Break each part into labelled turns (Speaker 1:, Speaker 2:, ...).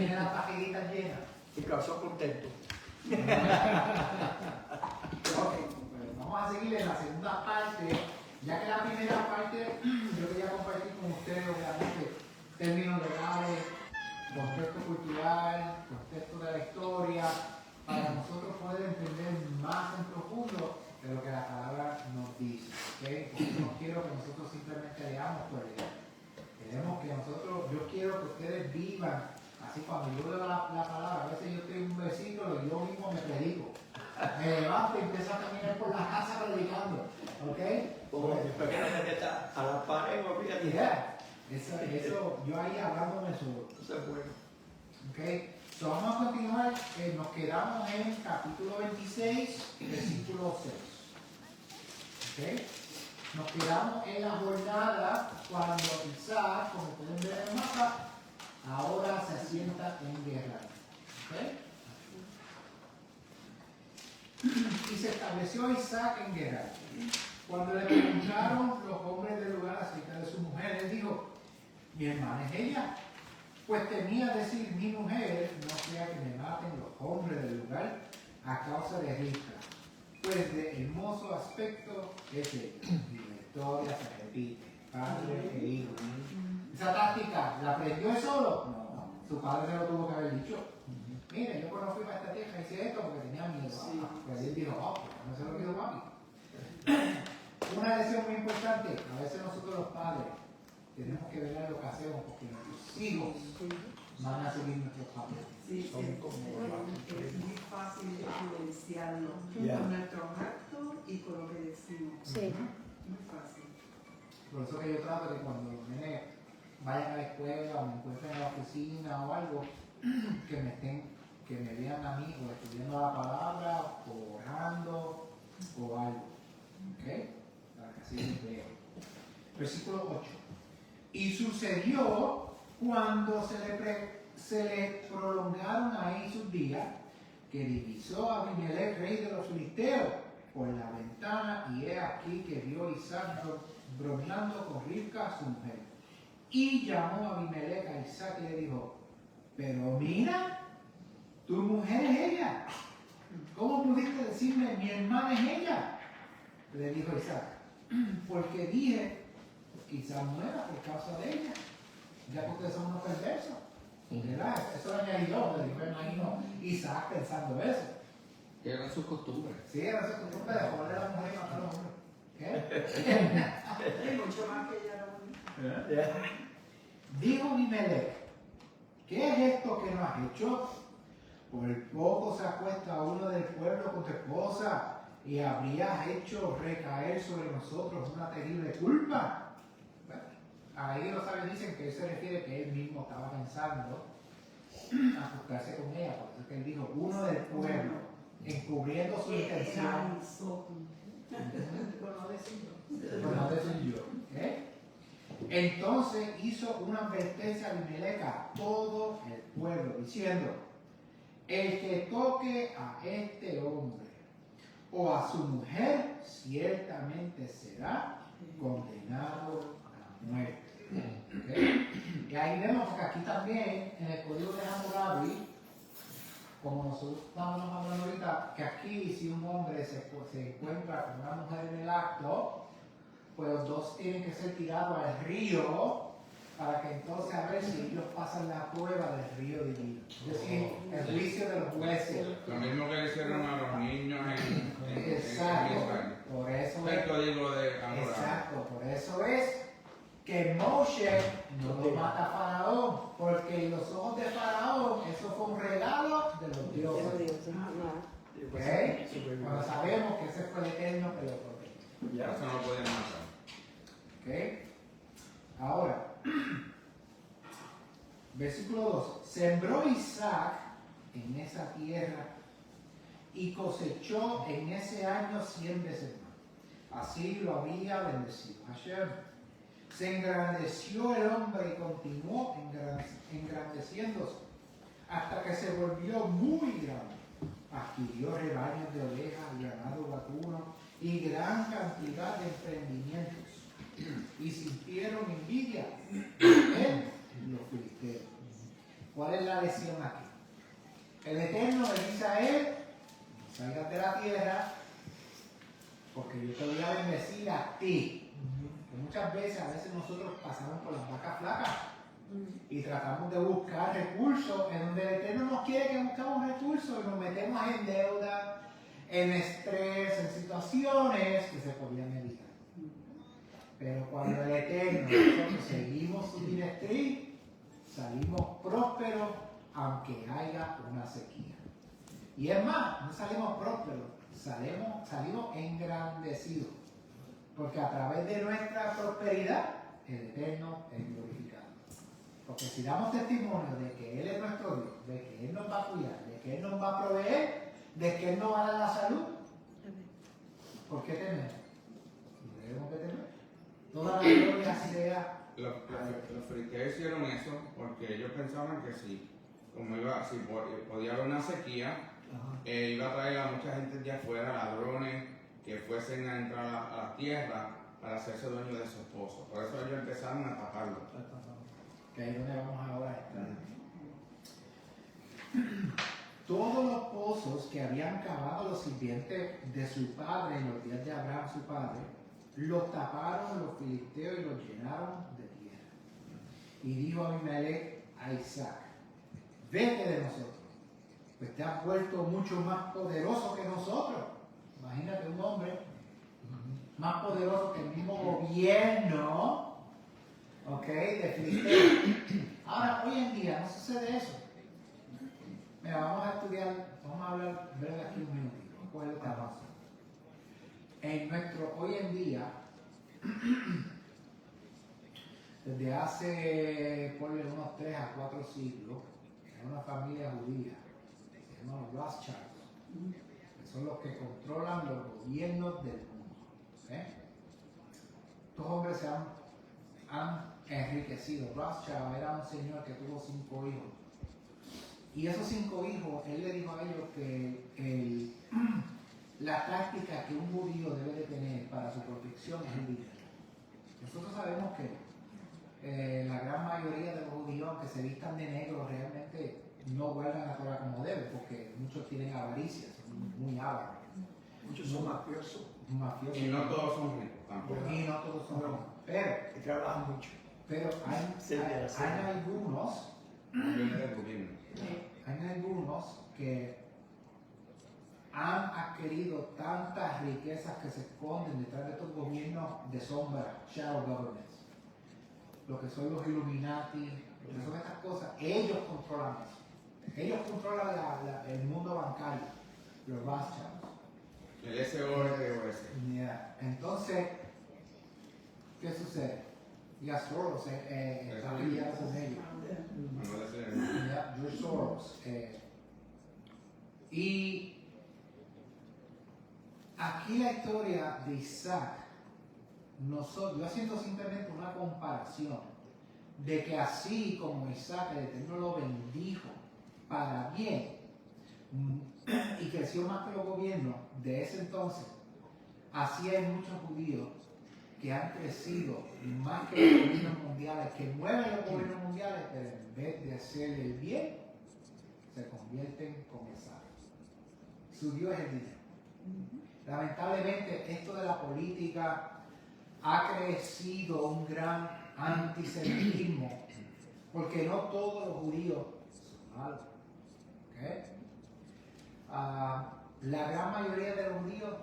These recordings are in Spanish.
Speaker 1: tiene las pajillitas llenas.
Speaker 2: Y causó contento.
Speaker 1: Ok, pues vamos a seguir en la segunda parte. Ya que la primera parte, yo quería compartir con ustedes, obviamente, términos legales, contexto cultural, contexto de la historia, para nosotros poder entender más en profundo de lo que la palabra nos dice. ¿Okay? Porque yo no quiero que nosotros simplemente leamos por leer. Queremos que nosotros, yo quiero que ustedes vivan. Así cuando yo leo la palabra, a veces yo tengo un versículo y yo mismo me predico. Me levanto y empiezo a caminar por la casa predicando. ¿Ok?
Speaker 2: Como después que la gente está a la pared, olvídate.
Speaker 1: Yeah. Eso, yo ahí hablándome solo.
Speaker 2: Eso es bueno.
Speaker 1: ¿Ok? So, vamos a continuar. Nos quedamos en capítulo 26, versículo 6. ¿Ok? Nos quedamos en la jornada cuando Isaac, como pueden ver en el mapa, ahora se asienta en guerra. ¿Okay? Y se estableció Isaac en guerra. Cuando le preguntaron los hombres del lugar acerca de su mujer, él dijo: mi hermana es ella. Pues temía decir mi mujer, no sea que me maten los hombres del lugar a causa de Rivka, pues de hermoso aspecto es ella. Y la historia se repite, padre e hijo. Esa táctica, ¿la aprendió él solo? No, su padre se lo tuvo que haber dicho. Mire, yo cuando fui para esta tierra hice esto porque tenía miedo.
Speaker 3: Sí.
Speaker 1: Pues él dijo: oh, no se lo quiero papi. Una lección muy importante, a veces nosotros los padres tenemos que ver lo que hacemos porque nuestros hijos van a seguir nuestros papeles.
Speaker 3: Sí,
Speaker 2: Son como
Speaker 3: es muy fácil influenciarlo
Speaker 2: Yeah.
Speaker 3: con nuestros actos y con lo que decimos.
Speaker 4: Sí.
Speaker 3: Muy fácil.
Speaker 1: Por eso que yo trato de cuando los nenes vayan a la escuela o me encuentren en la oficina o algo, que me vean a mí o estudiando la palabra o orando o algo. ¿Ok? Para que así les vea. Versículo 8. Y sucedió cuando se le prolongaron ahí sus días, que divisó a Abimelech, rey de los filisteos, por la ventana, y he aquí que vio Isaac bromeando con Rivka, su mujer. Y llamó a Abimelech a Isaac y le dijo: pero mira, tu mujer es ella. ¿Cómo pudiste decirme mi hermana es ella? Le dijo Isaac: porque dije, quizás muera por causa de ella, ya que ustedes son unos perversos. ¿Verdad? Eso lo añadí yo, me imagino Isaac pensando eso.
Speaker 5: Que eran sus costumbres.
Speaker 1: Sí, era su costumbre de joder a la mujer y matar a los hombres. ¿Qué?
Speaker 3: Y mucho más que ella no.
Speaker 1: Dijo Abimelech: ¿qué es esto que no has hecho? Por poco se acuesta uno del pueblo con tu esposa y habrías hecho recaer sobre nosotros una terrible culpa. Bueno, ahí los sabios dicen que él se refiere que él mismo estaba pensando acostarse con ella, por eso es que él dijo uno del pueblo, encubriendo su intención.
Speaker 3: Por no decirlo.
Speaker 1: Por no decir yo. ¿Eh? Entonces hizo una advertencia a Abimelech a todo el pueblo, diciendo: el que toque a este hombre o a su mujer, ciertamente será condenado a muerte. ¿Okay? Y ahí vemos que aquí también, en el Código de Hammurabi, como nosotros estamos hablando ahorita, que aquí si un hombre se encuentra con una mujer en el acto, pues los dos tienen que ser tirados al río para que entonces a ver si ellos pasan la prueba del río divino. Es decir, el juicio de los jueces.
Speaker 6: Lo mismo que le hicieron a los niños en
Speaker 1: Exacto.
Speaker 6: Israel.
Speaker 1: Por eso
Speaker 6: El
Speaker 1: es.
Speaker 6: código de Hammurabi.
Speaker 1: Exacto. Por eso es que Moshe no lo mata a Faraón, porque en los ojos de Faraón eso fue un regalo de los dioses. ¿Ok? Cuando sabemos que ese fue el Eterno que lo protege.
Speaker 6: Eso no lo podían matar.
Speaker 1: ¿Ok? Ahora, versículo 2. Sembró Isaac en esa tierra y cosechó en ese año 100 veces más. Así lo había bendecido Hashem. Se engrandeció el hombre y continuó engrandeciéndose hasta que se volvió muy grande. Adquirió rebaños de ovejas y ganado vacuno y gran cantidad de emprendimientos. Y sintieron envidia de él y los filisteos. ¿Cuál es la lección salgas de la tierra, porque yo te voy a bendecir a ti. Que muchas veces, nosotros pasamos por las vacas flacas y tratamos de buscar recursos en donde el Eterno nos quiere que buscamos recursos y nos metemos en deuda, en estrés, en situaciones que se podían evitar. Pero cuando el Eterno, nosotros seguimos su directriz, salimos prósperos aunque haya una sequía. Y es más, no salimos prósperos, salimos engrandecidos. Porque a través de nuestra prosperidad, el Eterno es glorificado. Porque si damos testimonio de que Él es nuestro Dios, de que Él nos va a cuidar, de que Él nos va a proveer, de que Él nos va a dar la salud, ¿por qué temer? No debemos de temer. Toda la gloria sea.
Speaker 6: Los filisteos hicieron eso porque ellos pensaban que si podía haber una sequía, iba a traer a mucha gente de afuera, ladrones, que fuesen a entrar a la tierra para hacerse dueños de sus pozos. Por eso ellos empezaron a taparlo.
Speaker 1: Que ahí es donde vamos ahora a estar. Todos los pozos que habían cavado los sirvientes de su padre en los días de Abraham, su padre, los taparon los filisteos y los llenaron de tierra. Y dijo Abimelech a Isaac: vete de nosotros, pues te has vuelto mucho más poderoso que nosotros. Imagínate un hombre más poderoso que el mismo gobierno, ¿ok?, de Filisteo. Ahora, hoy en día no sucede eso. Mira, vamos a estudiar, vamos a hablar breve aquí un minutito, ¿cuál es el avance? Hoy en día, desde hace, ponle unos 3 a 4 siglos, hay una familia judía, se llama los Rothschilds, que son los que controlan los gobiernos del mundo. ¿Okay? Estos hombres se han enriquecido. Rothschild era un señor que tuvo 5 hijos. Y esos 5 hijos, él le dijo a ellos que la táctica que un judío debe de tener para su protección es el dinero. Nosotros sabemos que la gran mayoría de los judíos, aunque se vistan de negro, realmente no guardan la Torah como debe, porque muchos tienen avaricia, son muy ávaros.
Speaker 2: Muchos son mafiosos.
Speaker 1: Mafiosos.
Speaker 6: Y no todos son ricos tampoco.
Speaker 1: Y no todos son ricos. Pero
Speaker 2: Que trabajan mucho.
Speaker 1: hay algunos.
Speaker 6: Viene del gobierno.
Speaker 1: Hay algunos que han adquirido tantas riquezas que se esconden detrás de estos gobiernos de sombra, shadow governments, lo que son los Illuminati, lo que son estas cosas. Ellos controlan eso. Ellos controlan el mundo bancario, los Rothschilds.
Speaker 6: El SOS.
Speaker 1: Yeah. Entonces, ¿qué sucede? Ya Soros está peleado con ellos. George Soros. Y aquí la historia de Isaac, yo haciendo simplemente una comparación de que así como Isaac, el Eterno lo bendijo para bien y creció más que los gobiernos de ese entonces, así hay muchos judíos que han crecido más que los gobiernos mundiales, que mueven los gobiernos mundiales, pero en vez de hacer el bien, se convierten con Isaac. Su Dios es el dinero. Lamentablemente, esto de la política ha crecido un gran antisemitismo, porque no todos los judíos son malos. ¿Okay? La gran mayoría de los judíos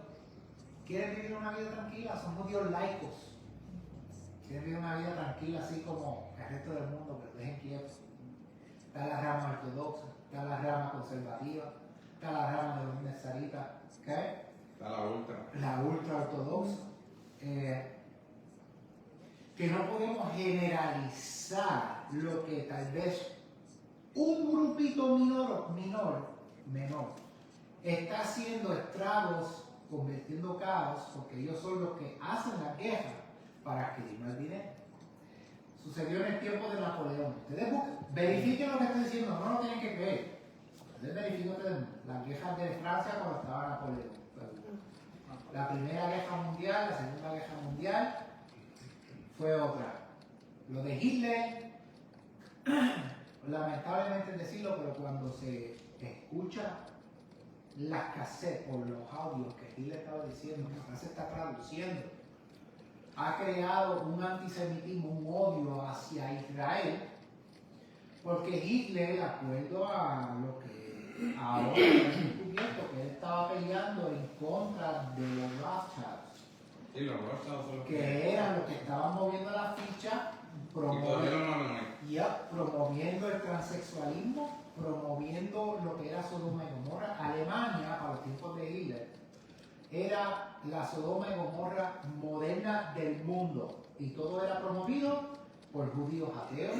Speaker 1: quieren vivir una vida tranquila, son judíos laicos. Quieren vivir una vida tranquila, así como el resto del mundo, pero dejen quietos. Está la rama ortodoxa, está la rama conservativa, está la rama de los nezaritas, ¿okay?
Speaker 6: Está la ultra.
Speaker 1: La ultra ortodoxa. Que no podemos generalizar lo que tal vez un grupito menor está haciendo estragos, convirtiendo caos, porque ellos son los que hacen la guerra para adquirir más dinero. Sucedió en el tiempo de Napoleón. Ustedes verifiquen lo que estoy diciendo, no lo tienen que creer. Ustedes verifiquen las guerras de Francia cuando estaba Napoleón. La Primera Guerra Mundial, la Segunda Guerra Mundial fue otra. Lo de Hitler, lamentablemente decirlo, pero cuando se escucha las cassettes o los audios que Hitler estaba diciendo, que ahora se está traduciendo, ha creado un antisemitismo, un odio hacia Israel, porque Hitler, de acuerdo a lo que ahora se ha descubierto, que él estaba peleando en contra de los Rothschilds,
Speaker 6: Sí, los Rothschilds son los
Speaker 1: que eran los que estaban moviendo la ficha,
Speaker 6: Y todavía no lo ven.
Speaker 1: promoviendo el transexualismo, promoviendo lo que era Sodoma y Gomorra. Alemania, para los tiempos de Hitler, era la Sodoma y Gomorra moderna del mundo. Y todo era promovido por judíos ateos,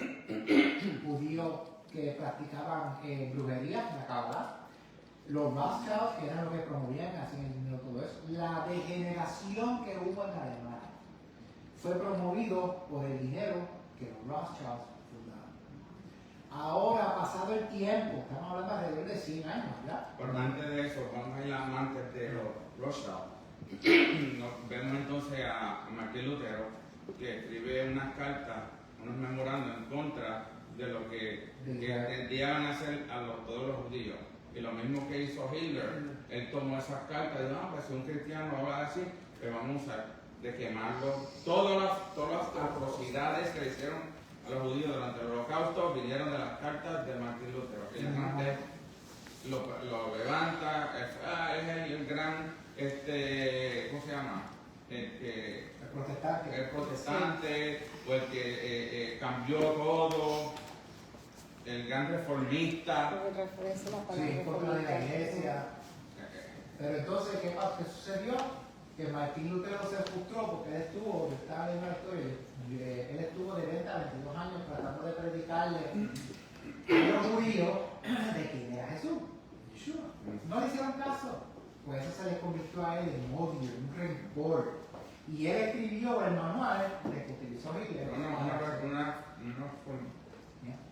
Speaker 1: judíos que practicaban brujería, la Kabbalah, los Rothschilds, que eran los que promovían, hacían el dinero, todo eso. La degeneración que hubo en Alemania fue promovido por el dinero que los Rothschilds fundaron. Ahora, pasado el tiempo, estamos hablando alrededor de 100 años, ¿verdad?
Speaker 6: Pero antes de eso, vamos a ir antes de los Rothschild. Vemos entonces a Martín Lutero, que escribe unas cartas, unos memorandos en contra de lo que tendían a hacer todos los judíos. Y lo mismo que hizo Hitler, él tomó esas cartas y dijo, pues si un cristiano habla así, pues vamos a usar de quemarlo. Todas las atrocidades que le hicieron a los judíos durante el Holocausto vinieron de las cartas de Martín Lutero. Que la gente lo levanta, es el gran, ¿cómo se llama? El protestante, o el que cambió todo, el gran reformista.
Speaker 1: Sí, contra de la iglesia. Pero entonces, ¿qué sucedió? Que Martín Lutero se frustró porque él estuvo, estaba leyendo la historia, él estuvo de 20 a 22 años tratando de predicarle a los judíos de quién era Jesús. Yeshua. No le hicieron caso. Pues eso se le convirtió a él en odio, en un rencor. Y él escribió el manual de que utilizó Hitler.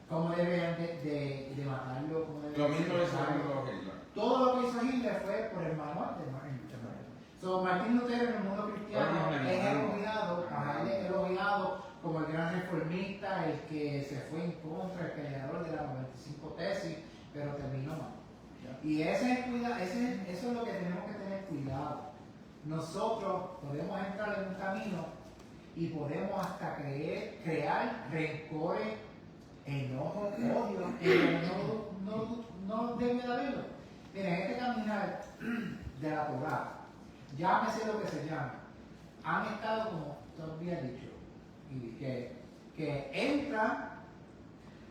Speaker 1: ¿Cómo deben de matarlo?
Speaker 6: Lo mismo le hicieron los Hitler.
Speaker 1: Todo lo que hizo Hitler fue por el manual de Martin Lutero. Martín Lutero en el mundo cristiano es elogiado como el gran reformista, el que se fue en contra, el peleador de las 95 tesis, pero terminó mal. Y eso es lo que tenemos que tener cuidado. Nosotros podemos entrar en un camino y podemos hasta crear rencores, enojo, odio, no debe de haberlo. Miren, este caminar de la Torá, llámese lo que se llame, han estado, como tú habías dicho, y que entran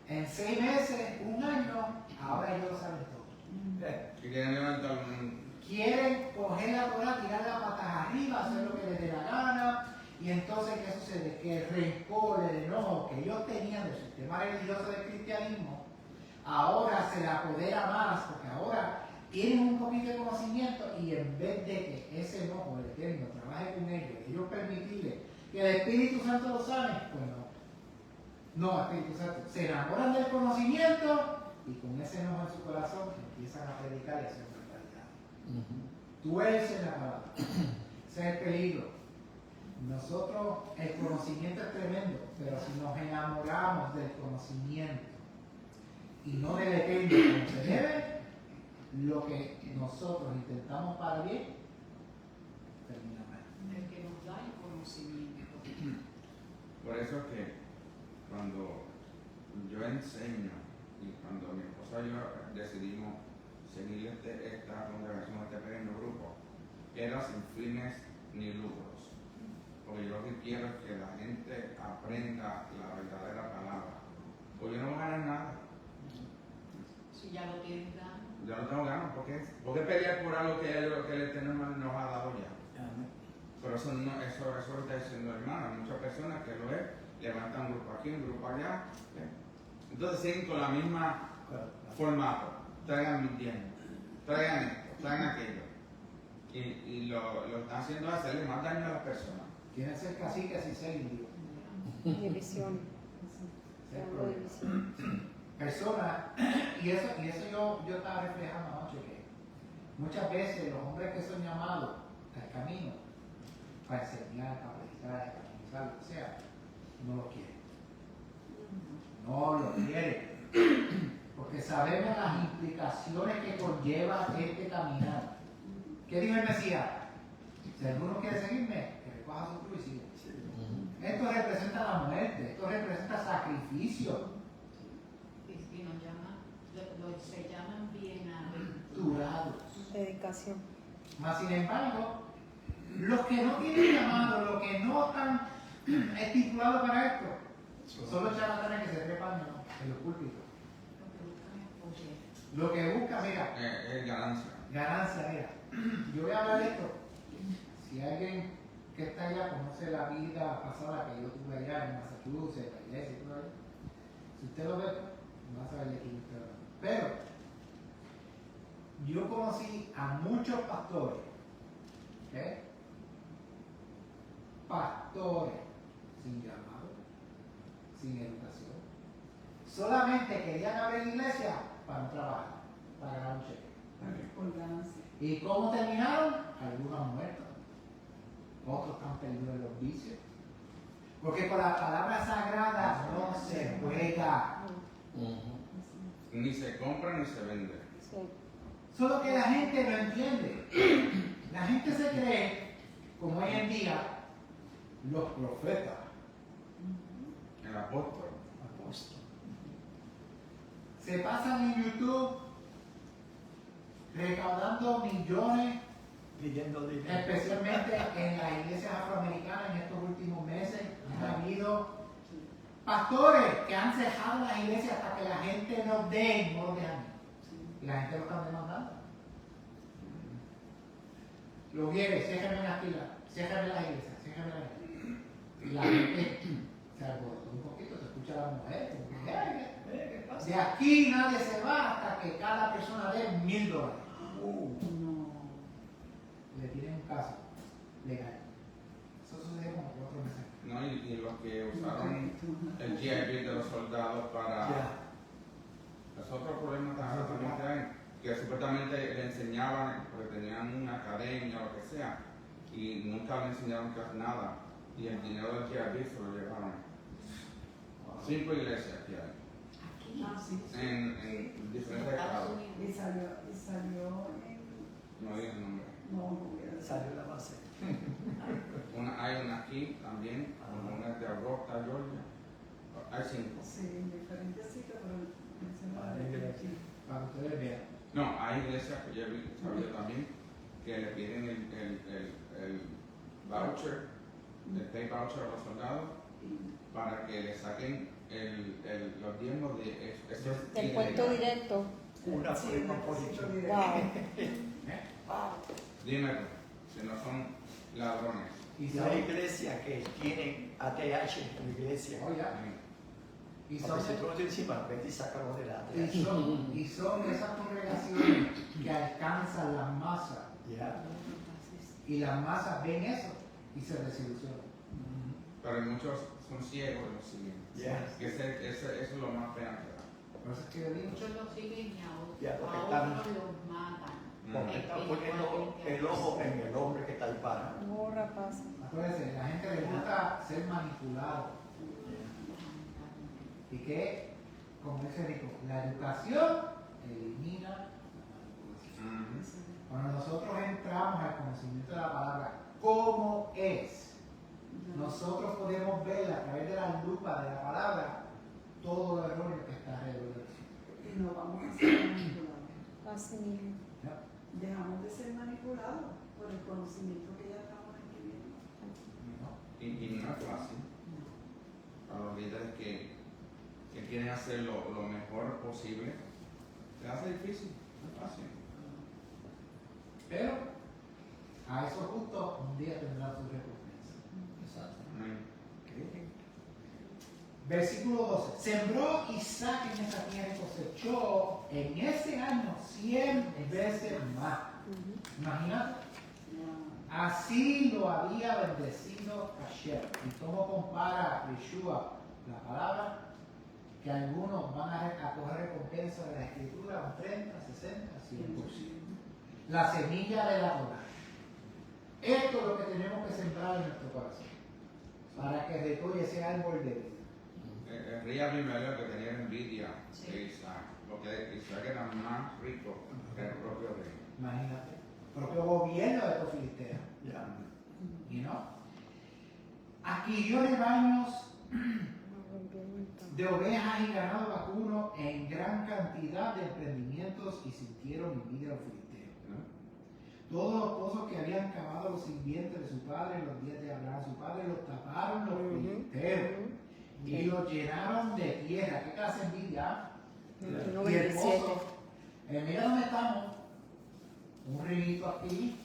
Speaker 1: en 6 meses, un año, ahora ellos lo saben todo.
Speaker 6: Y quieren levantar
Speaker 1: Quieren coger la Torá, tirar las patas arriba, hacer lo que les dé la gana, y entonces, ¿qué sucede? Que el rencor, el enojo que ellos tenían del sistema religioso del cristianismo, ahora se le apodera más, porque ahora tienen un poquito de conocimiento y en vez de que ese enojo, el Eterno, trabaje con ellos permitirle que el Espíritu Santo lo sane, pues no, Espíritu Santo, se enamoran del conocimiento y con ese enojo en su corazón empiezan a predicar y a hacer una realidad. Tuercen la palabra. Ese es el peligro. Nosotros, el conocimiento es tremendo, pero si nos enamoramos del conocimiento y no del Eterno como se debe, lo que nosotros intentamos para bien termina mal.
Speaker 3: El que nos da el conocimiento.
Speaker 6: Por eso es que cuando yo enseño y cuando mi esposa y yo decidimos seguir esta congregación, este pequeño grupo, era sin fines ni lucros. Porque yo lo que quiero es que la gente aprenda la verdadera palabra. Porque yo no voy a ganar nada.
Speaker 3: Si ya lo tienes dado.
Speaker 6: Yo no tengo ganas. ¿Por qué pelear por algo que el Eterno nos ha dado ya? Pero eso lo está diciendo hermano. Hay muchas personas que lo levantan un grupo aquí, un grupo allá. Entonces siguen con la misma formato. Traigan mis diezmos, traigan esto, traigan aquello. Y lo están haciendo hacerle más daño a las personas.
Speaker 1: Quieren ser caciques y ser indios.
Speaker 4: División.
Speaker 1: Personas, y eso yo estaba reflejando anoche, que muchas veces los hombres que son llamados al camino para enseñar, para predicar, para evangelizar, lo que sea, no lo quieren. No lo quieren. porque sabemos las implicaciones que conlleva este caminar. ¿Qué dijo el Mesías? Si alguno quiere seguirme, que recoja su cruz y siga. Esto representa la muerte, esto representa sacrificio.
Speaker 3: Y nos llaman, se llaman bienaventurados.
Speaker 1: Durados.
Speaker 4: Dedicación.
Speaker 1: Mas sin embargo, los que no tienen llamado, los que no están estipulados para esto, son los charlatanes que se trepan en los púlpitos.
Speaker 3: Lo que buscan es poder.
Speaker 1: Lo que busca, mira,
Speaker 6: Es ganancia.
Speaker 1: ganancia, mira. Yo voy a hablar de esto. Si alguien que está allá conoce la vida pasada que yo tuve allá en Massachusetts, la iglesia y todo allá, si usted lo ve, va a saber de quién estoy hablando. Pero yo conocí a muchos pastores, ¿ok? Pastores sin llamado, sin educación. Solamente querían abrir iglesia para no trabajar, para ganar un cheque.
Speaker 7: Por ganancia.
Speaker 1: ¿Y cómo terminaron? Algunos muertos, otros han perdido los vicios. Porque con la palabra sagrada no se juega.
Speaker 6: Ni se compra ni se vende.
Speaker 4: Sí.
Speaker 1: Solo que la gente no entiende. La gente se cree, como hoy en día, los profetas.
Speaker 6: El apóstol.
Speaker 1: Se pasan en YouTube recaudando millones,
Speaker 2: Pidiendo dinero.
Speaker 1: especialmente en las iglesias afroamericanas en estos últimos meses. Han habido pastores que han cerrado las iglesias hasta que la gente no dé, no lo dejan. Y la gente lo está demandando. Los viene, ciérrenme las pilas, ciérrenme las iglesias, ciérrenme las iglesias. Y la gente se alborotó un poquito, se escucha a la mujer, como que,
Speaker 2: ¿Qué pasa?
Speaker 1: de aquí nadie se va hasta que cada persona dé $1000.
Speaker 7: No.
Speaker 1: Le tienen un caso legal. Eso sucedió como 4 meses.
Speaker 6: ¿No? Y los que usaron el GI de los soldados para... Es otro problema también que hay, que supuestamente le enseñaban, porque tenían una academia o lo que sea, y nunca le enseñaron que hacer nada. Y el dinero del GI se lo llevaron. 5 iglesias que hay,
Speaker 3: Aquí,
Speaker 7: Ah, sí.
Speaker 6: en diferentes
Speaker 3: Estados
Speaker 6: estados.
Speaker 3: Unidos.
Speaker 7: Y salió en.
Speaker 6: No digo el nombre.
Speaker 7: No, no voy a decir.
Speaker 2: Salió la base.
Speaker 6: Hay una aquí también, una de Augusta, Georgia. Hay 5.
Speaker 7: Sí, en diferentes sitios, pero mencionaba
Speaker 2: Vale, gracias.
Speaker 1: Para que ustedes vean.
Speaker 6: No, hay iglesias que yo he sabido también que le piden el voucher, el pay voucher a los soldados para que le saquen los diezmos de esos
Speaker 4: Del puesto directo.
Speaker 2: Una
Speaker 7: Sí,
Speaker 2: forma
Speaker 7: un depósito
Speaker 2: positiva.
Speaker 7: directo.
Speaker 4: Wow.
Speaker 6: Dime tú, si no son ladrones.
Speaker 1: Y
Speaker 2: Y
Speaker 1: son,
Speaker 2: hay iglesias que tienen ATH en tu iglesia.
Speaker 1: oiga, y son,
Speaker 2: Porque si tú no tienes encima, vete y sácalo de la ATH.
Speaker 1: y son esas congregaciones que alcanzan las masas.
Speaker 2: Ya.
Speaker 1: Y las masas ven eso y se desilusionan.
Speaker 6: Pero muchos son ciegos y los siguen.
Speaker 2: Ya.
Speaker 6: Que eso es lo más pena que da.
Speaker 1: Por eso es que yo digo,
Speaker 3: Muchos lo siguen y
Speaker 2: Ya,
Speaker 3: a
Speaker 2: porque
Speaker 3: otros los matan.
Speaker 2: Porque están poniendo el ojo en el hombre que está ahí para.
Speaker 4: Borra pasa.
Speaker 1: acuérdense, la gente le gusta ser manipulado. Y que, como dice Rico, la educación elimina la manipulación. Cuando nosotros entramos al conocimiento de la palabra, ¿cómo es? Nosotros podemos ver a través de la lupa de la palabra todo los errores que está alrededor de nosotros.
Speaker 7: Y no vamos a ser manipulados.
Speaker 4: Así mismo.
Speaker 1: ¿Ya?
Speaker 7: Dejamos de ser manipulados por el conocimiento que ya estamos adquiriendo.
Speaker 1: ¿No?
Speaker 6: Y no es fácil para los líderes que quieren hacer lo mejor posible. Se hace difícil, no es fácil.
Speaker 1: Pero a esos justos un día tendrán su recompensa.
Speaker 6: Amén.
Speaker 1: Versículo 12. Sembró Isaac en esa tierra y cosechó en ese año 100 veces más. Imagínate. Así lo había bendecido Hashem. ¿Y cómo compara Yeshua la palabra? Que algunos van a coger recompensa de la escritura, un 30, 60, 100%. La semilla de la Torah. Esto es lo que tenemos que sembrar en nuestro corazón para que recoja ese árbol de vida.
Speaker 6: El rey Abimelech que tenía envidia
Speaker 3: Sí.
Speaker 6: de Isaac. porque Isaac era más rico que el propio rey.
Speaker 1: Imagínate. Propio gobierno de los filisteos.
Speaker 2: Ya.
Speaker 1: You know? Adquirió rebaños de ovejas y ganado vacuno en gran cantidad de emprendimientos y sintieron envidia a los filisteos. ¿No? Todos los pozos que habían cavado los sirvientes de su padre en los días de Abraham, su padre, los taparon los filisteos y los llenaron de tierra. ¿Qué clase de envidia? Y el pozo, mira dónde estamos, un río aquí.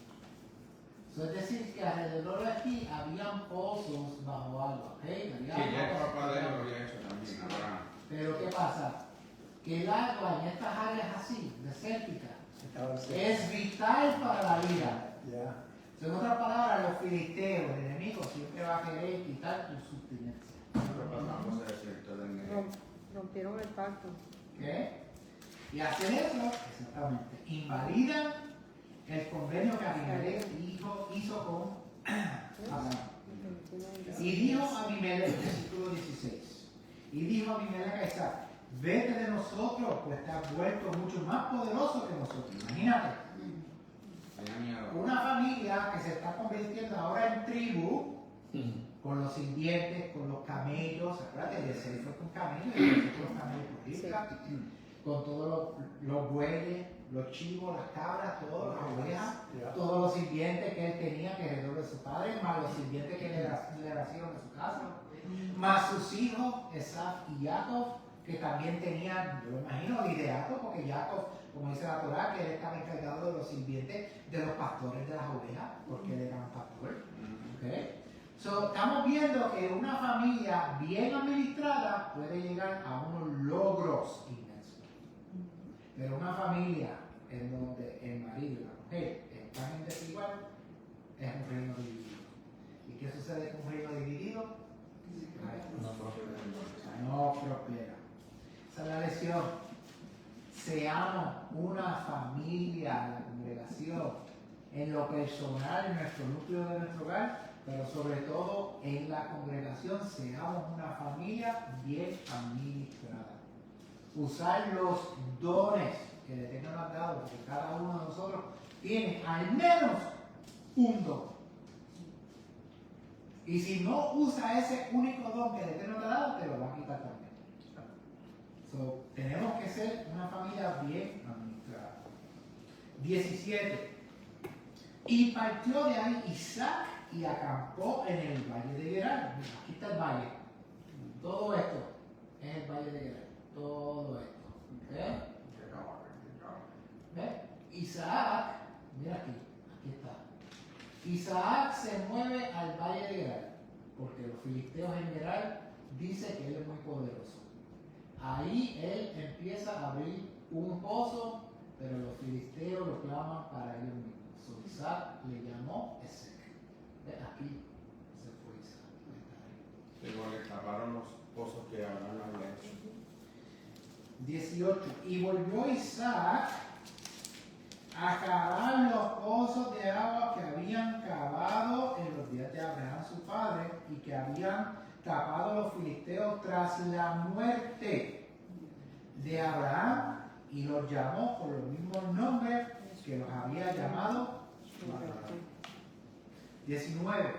Speaker 1: Eso es decir, que alrededor de aquí habían pozos bajo agua. ¿Okay?
Speaker 6: Sí, ya el papá de él lo había hecho también, Abraham.
Speaker 1: Pero ¿qué pasa? Que el agua en estas áreas así, desérticas, es vital para la vida.
Speaker 2: Ya.
Speaker 1: En otras palabras, los filisteos, el enemigo, siempre va a querer quitar tu sustancia.
Speaker 6: Pero pasamos el desierto del Negev.
Speaker 4: Rompieron el pacto.
Speaker 1: ¿Qué? Y hacen eso, exactamente, invalidan el convenio que Abimelech hizo con Abraham. Y dijo Abimelech, versículo 16, y dijo Abimelech a Isaac, vete de nosotros, pues te has vuelto mucho más poderoso que nosotros. Imagínate,
Speaker 6: Tenía miedo.
Speaker 1: una familia que se está convirtiendo ahora en tribu, con los sirvientes, con los camellos, acuérdate, de ser fue con camellos, y nosotros los camellos por Isla, con todos los bueyes, los chivos, las cabras, todas las ovejas, todos los sirvientes que él tenía que heredó de su padre, más los sirvientes que le nacieron de su casa, más sus hijos, Esaf y Jacob, que también tenían, yo me imagino, liderato, porque Jacob, como dice la Torah, que él estaba encargado de los sirvientes, de los pastores de las ovejas, porque él era un pastor. ¿Okay? So, estamos viendo que una familia bien administrada puede llegar a unos logros inmensos. Pero una familia en donde el marido y la mujer están en desigual es un reino dividido. ¿Y qué sucede con un reino dividido? No prospera. Esa es la lección. Seamos una familia, la congregación, en lo personal, en nuestro núcleo de nuestro hogar, pero sobre todo en la congregación, seamos una familia bien administrada. Usar los dones que el Eterno nos ha dado, porque cada uno de nosotros tiene al menos un don. Y si no usa ese único don que el Eterno te ha dado, te lo va a quitar también. So, tenemos que ser una familia bien administrada. 17. Y partió de ahí Isaac y acampó en el valle de Gerar. Mira, aquí está el valle. Todo esto es el valle de Gerar. Todo esto. ¿Ves? ¿Ves? Isaac, mira aquí está. Isaac se mueve al valle de Gerar, porque los filisteos en Gerar dicen que él es muy poderoso. Ahí él empieza a abrir un pozo, pero los filisteos lo claman para ellos mismos. So, Isaac le llamó Esec. Aquí se fue Isaac.
Speaker 6: Igual le taparon los pozos que Abraham había hecho.
Speaker 1: 18. Y volvió Isaac a cavar los pozos de agua que habían cavado en los días de Abraham su padre y que habían tapado los filisteos tras la muerte de Abraham, y los llamó por los mismos nombres que los había llamado su Abraham. 19.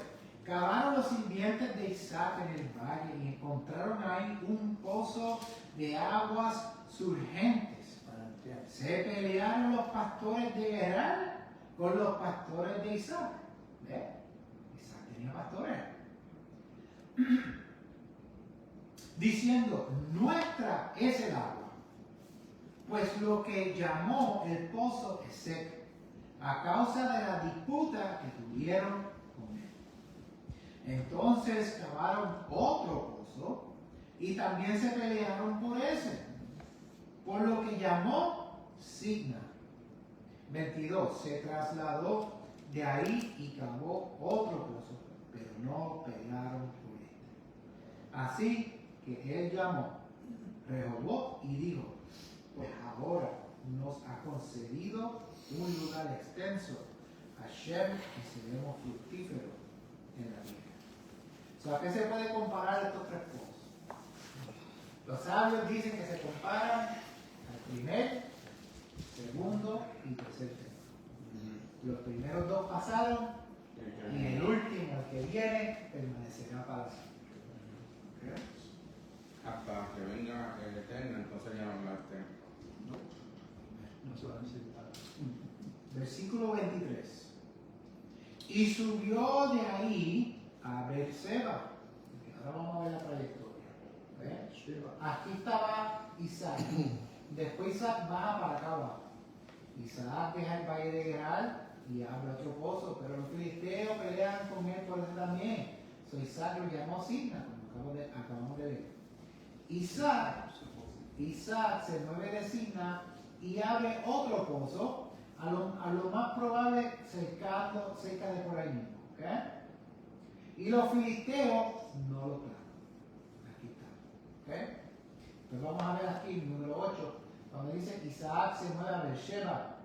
Speaker 1: Cavaron los sirvientes de Isaac en el valle y encontraron ahí un pozo de aguas surgentes. Se pelearon los pastores de Gerar con los pastores de Isaac. ¿Ves? Isaac tenía pastores. Diciendo, nuestra es el agua, pues lo que llamó el pozo es seco, a causa de la disputa que tuvieron con él. Entonces cavaron otro pozo y también se pelearon por ese, por lo que llamó Signa. 22. Se trasladó de ahí y cavó otro pozo, pero no pelearon por este. Así que él llamó Rehoboth y dijo, pues ahora nos ha concedido un lugar extenso, Hashem, y seremos fructíferos en la vida. So, ¿a qué se puede comparar estos tres pozos? Los sabios dicen que se comparan al primer, segundo y tercer templo. Los primeros dos pasaron y el último, el que viene, permanecerá para siempre. ¿Ok?
Speaker 6: Hasta que venga el Eterno, entonces ya no habrá el templo.
Speaker 2: No se va a necesitar.
Speaker 1: Versículo 23. Y subió de ahí a Beerseba. Ahora vamos a ver la trayectoria. ¿Ves? Aquí estaba Isaac. Después Isaac baja para acá abajo. Isaac deja el valle de Gerar y abre otro pozo, pero los filisteos pelean con él por eso también. So Isaac lo llamó Signa, como acabamos de ver. Isaac se mueve de Signa y abre otro pozo, a lo más probable cerca de por ahí mismo. ¿Okay? Y los filisteos no lo claman. Aquí está. ¿Okay? Pues vamos a ver aquí el número 8, donde dice Isaac se mueve a Beersheba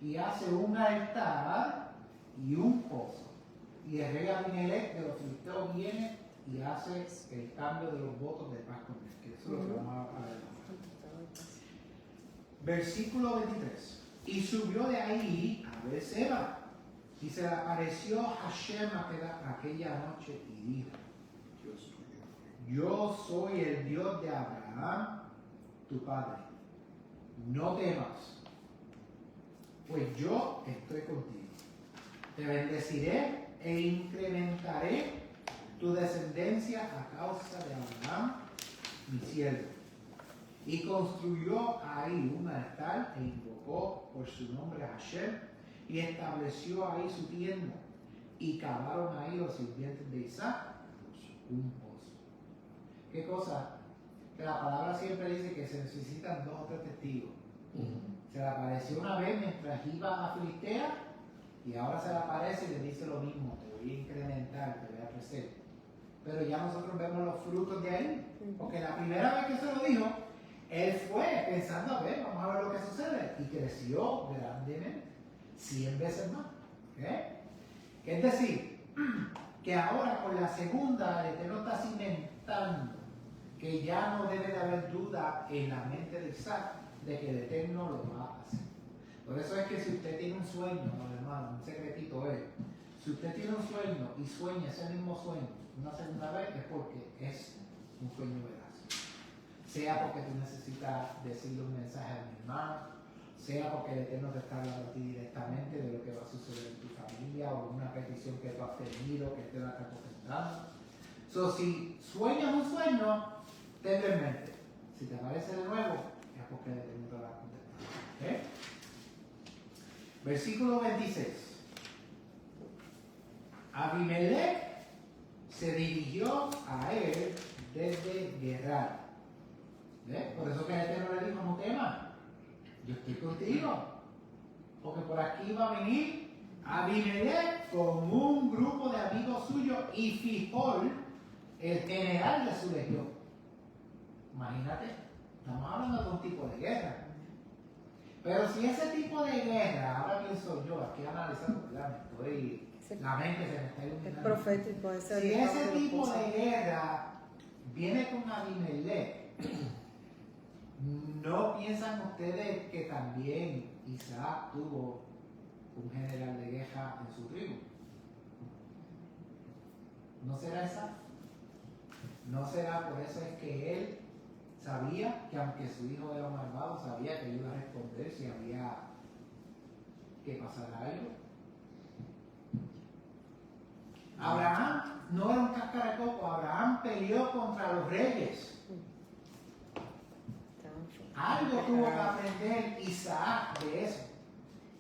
Speaker 1: y hace un altar y un pozo. Y el rey Abimelech de los filisteos viene y hace el cambio de los votos de paz con él. Que eso es lo que vamos a ver ahora. Versículo 23. Y subió de ahí a Beerseba y se le apareció Hashem aquella noche y dijo: yo soy el Dios de Abraham, tu padre. No temas, pues yo estoy contigo. Te bendeciré e incrementaré tu descendencia a causa de Abraham, mi siervo. Y construyó ahí un altar e invocó por su nombre a Hashem y estableció ahí su tienda. Y cavaron ahí los sirvientes de Isaac un pozo. ¿Qué cosa? Que la palabra siempre dice que se necesitan 2 o 3 testigos. Se le apareció una vez mientras iba a Filistea y ahora se le aparece y le dice lo mismo: te voy a incrementar, te voy a crecer. Pero ya nosotros vemos los frutos de ahí, porque la primera vez que se lo dijo, él fue pensando, a ver, vamos a ver lo que sucede, y creció grandemente, 100 veces más. ¿Okay? Es decir, que ahora con la segunda el Eterno está cimentando que ya no debe de haber duda en la mente de Isaac de que el Eterno lo va a hacer. Por eso es que si usted tiene un sueño, hermano, un secretito es, si usted tiene un sueño y sueña ese mismo sueño una segunda vez, es porque es un sueño veraz. Sea porque tú necesitas decirle un mensaje a mi hermano, sea porque el Eterno te está hablando a ti directamente de lo que va a suceder en tu familia o una petición que tú has tenido, que te la está contestando. So, si sueñas un sueño, tenlo en mente. Si te aparece de nuevo, es porque el Eterno te lo ha contestado. ¿Okay? Versículo 26. Abimelech se dirigió a él desde Gerar. ¿Ves? Por eso que el Eterno le dijo: no temas, yo estoy contigo. Porque por aquí va a venir Abimelech con un grupo de amigos suyos y Fijol, el general de su legión. Imagínate, estamos hablando de un tipo de guerra. Pero si ese tipo de guerra, ahora pienso yo, aquí analizando, ¿verdad? La mente se me está
Speaker 4: Es
Speaker 1: iluminando.
Speaker 4: profético ese.
Speaker 1: Si ese tipo de guerra viene con Abimelech, ¿no piensan ustedes que también Isaac tuvo un general de guerra en su tribu? ¿No será Isaac? ¿No será por eso es que él sabía que aunque su hijo era malvado, sabía que iba a responder si había que pasar algo? Abraham no era un cáscara de coco. Abraham peleó contra los reyes. Algo tuvo que aprender Isaac de eso.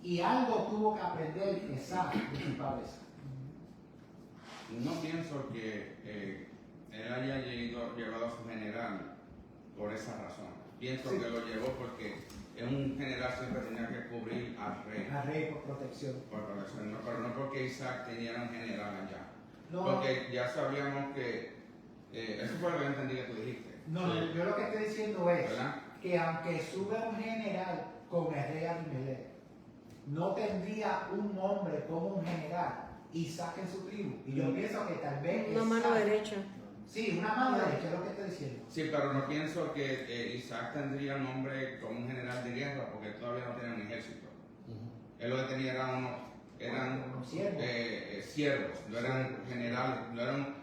Speaker 1: Y algo tuvo que aprender Isaac de su padre.
Speaker 6: No pienso que él haya llevado a su general por esa razón. Pienso que lo llevó porque un general siempre tenía que cubrir al rey.
Speaker 1: Al rey por protección.
Speaker 6: Por protección, no, pero no porque Isaac tenía un general allá.
Speaker 1: No,
Speaker 6: Porque ya sabíamos que eso fue lo que entendí que tú dijiste.
Speaker 1: no, yo lo que estoy diciendo es
Speaker 6: ¿Verdad?
Speaker 1: que aunque sube un general con el rey Abimelech, no tendría un hombre como un general Isaac en su tribu. Y yo pienso que tal vez
Speaker 4: Una mano
Speaker 1: Isaac
Speaker 4: derecha.
Speaker 1: Sí, una mano derecha es lo que estoy diciendo.
Speaker 6: Sí, pero no pienso que Isaac tendría nombre como un general de guerra porque todavía no tenía un ejército. Él lo que tenía eran
Speaker 1: Unos siervos.
Speaker 6: siervos, no eran generales, no eran,